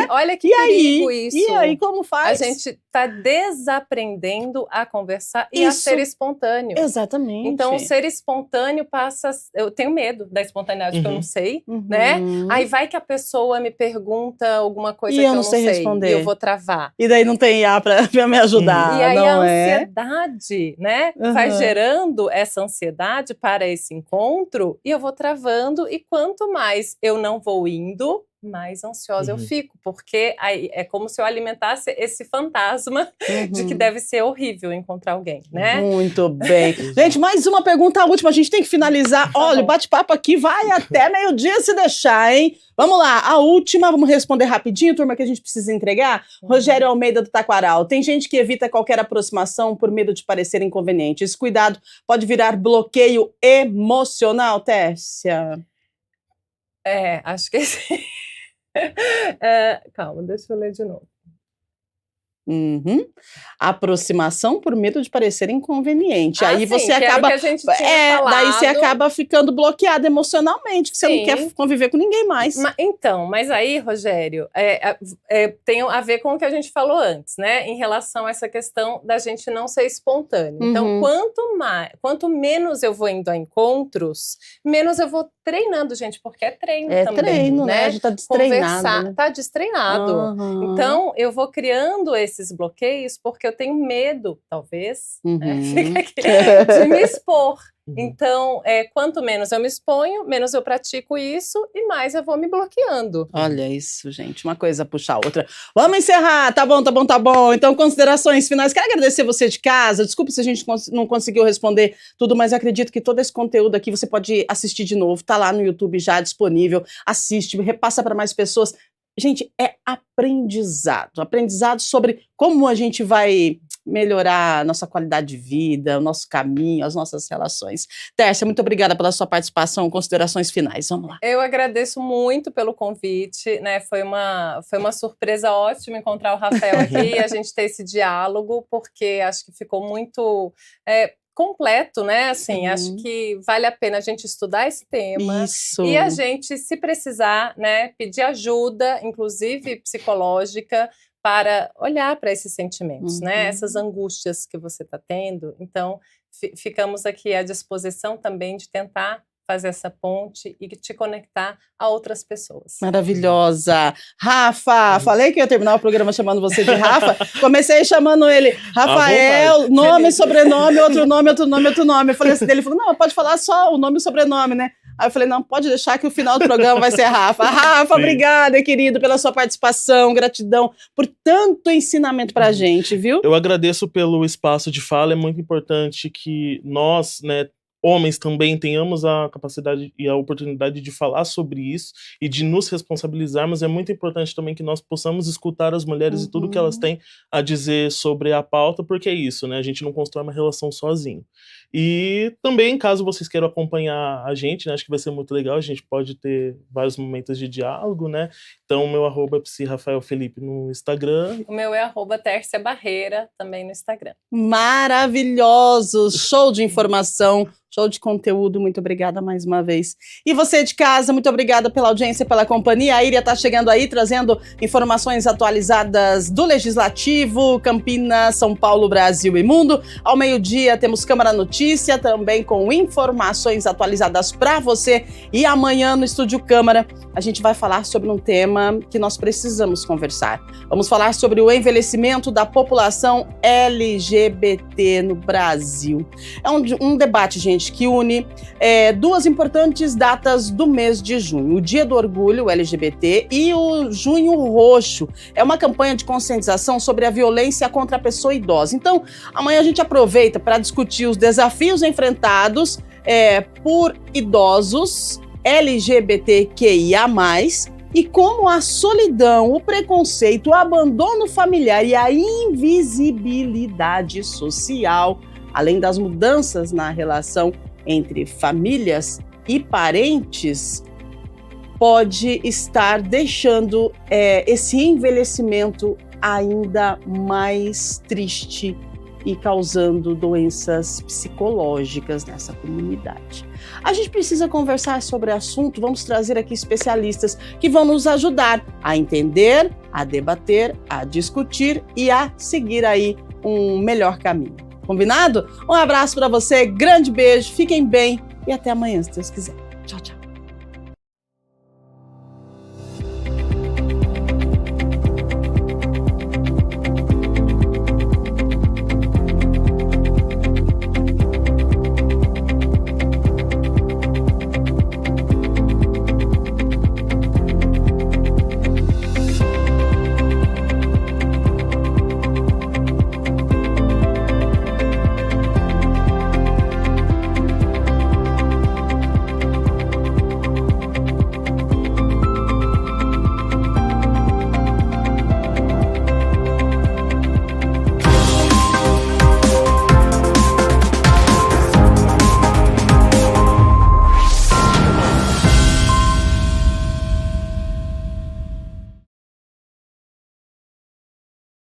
olha que perigo isso. E aí, como faz? A gente está desaprendendo a conversar e a ser espontâneo. Exatamente. Então, o ser espontâneo passa... Eu tenho medo da espontaneidade, porque eu não sei, né? Aí vai que a pessoa me pergunta alguma coisa que eu não sei responder. E eu vou travar. E daí não tem IA para me ajudar, E aí não a ansiedade, né? Vai gerando essa ansiedade para esse encontro e eu vou travando, e quanto mais eu não vou indo, mais ansiosa eu fico, porque aí é como se eu alimentasse esse fantasma de que deve ser horrível encontrar alguém, né? Muito bem. Gente, mais uma pergunta, a última, a gente tem que finalizar. Olha, o bate-papo aqui vai até meio-dia se deixar, hein? Vamos lá, a última, vamos responder rapidinho, turma, que a gente precisa entregar. Rogério Almeida do Taquaral. Tem gente que evita qualquer aproximação por medo de parecer inconveniente. Esse cuidado pode virar bloqueio emocional, Tércia? Acho que sim. Calma, deixa eu ler de novo. Aproximação por medo de parecer inconveniente. Aí sim, você acaba. Que a gente tinha falado. Daí você acaba ficando bloqueado emocionalmente, que você não quer conviver com ninguém mais. Mas aí, Rogério, tem a ver com o que a gente falou antes, né? Em relação a essa questão da gente não ser espontâneo. Então, quanto menos eu vou indo a encontros, menos eu vou treinando, gente, porque é treino também. É treino, né? A gente tá destreinado. Conversar, tá destreinado. Então, eu vou criando esses bloqueios porque eu tenho medo, talvez, de me expor. Então, quanto menos eu me exponho, menos eu pratico isso e mais eu vou me bloqueando. Olha isso, gente, uma coisa puxa a outra. Vamos encerrar, tá bom. Então, considerações finais. Quero agradecer você de casa, desculpe se a gente não conseguiu responder tudo, mas acredito que todo esse conteúdo aqui você pode assistir de novo, tá lá no YouTube já disponível, assiste, repassa para mais pessoas. Gente, é aprendizado sobre como a gente vai melhorar a nossa qualidade de vida, o nosso caminho, as nossas relações. Tércia, muito obrigada pela sua participação, considerações finais, vamos lá. Eu agradeço muito pelo convite, né? Foi uma surpresa ótima encontrar o Rafael aqui e a gente ter esse diálogo, porque acho que ficou muito... completo, né? Assim, acho que vale a pena a gente estudar esse tema. Isso. E a gente, se precisar, né, pedir ajuda, inclusive psicológica, para olhar para esses sentimentos, né? Essas angústias que você está tendo. Então, ficamos aqui à disposição também de tentar fazer essa ponte e te conectar a outras pessoas. Maravilhosa. Rafa, falei que ia terminar o programa chamando você de Rafa, comecei chamando ele Rafael, nome, sobrenome, outro nome. Eu falei assim dele, ele falou, não, pode falar só o nome e o sobrenome, né? Aí eu falei, não, pode deixar que o final do programa vai ser Rafa. Rafa, obrigada, querido, pela sua participação, gratidão por tanto ensinamento pra gente, viu? Eu agradeço pelo espaço de fala, é muito importante que nós, né, homens também tenhamos a capacidade e a oportunidade de falar sobre isso e de nos responsabilizarmos. É muito importante também que nós possamos escutar as mulheres e tudo que elas têm a dizer sobre a pauta, porque é isso, né? A gente não constrói uma relação sozinho. E também, caso vocês queiram acompanhar a gente, né, acho que vai ser muito legal, a gente pode ter vários momentos de diálogo, né? Então, o meu @ é psi_rafael_felipe no Instagram. O meu é @Tércia Barreira, também no Instagram. Maravilhoso! Show de informação, show de conteúdo, muito obrigada mais uma vez. E você de casa, muito obrigada pela audiência, pela companhia. A Iria tá chegando aí, trazendo informações atualizadas do Legislativo, Campinas, São Paulo, Brasil e Mundo. Ao meio-dia temos Câmara Notícia, também com informações atualizadas para você. E amanhã no Estúdio Câmara, a gente vai falar sobre um tema que nós precisamos conversar. Vamos falar sobre o envelhecimento da população LGBT no Brasil. É um debate, gente, gente, que une duas importantes datas do mês de junho. O Dia do Orgulho LGBT e o Junho Roxo. É uma campanha de conscientização sobre a violência contra a pessoa idosa. Então, amanhã a gente aproveita para discutir os desafios enfrentados por idosos LGBTQIA+, e como a solidão, o preconceito, o abandono familiar e a invisibilidade social, além das mudanças na relação entre famílias e parentes, pode estar deixando esse envelhecimento ainda mais triste e causando doenças psicológicas nessa comunidade. A gente precisa conversar sobre o assunto, vamos trazer aqui especialistas que vão nos ajudar a entender, a debater, a discutir e a seguir aí um melhor caminho. Combinado? Um abraço para você, grande beijo, fiquem bem e até amanhã, se Deus quiser. Tchau, tchau.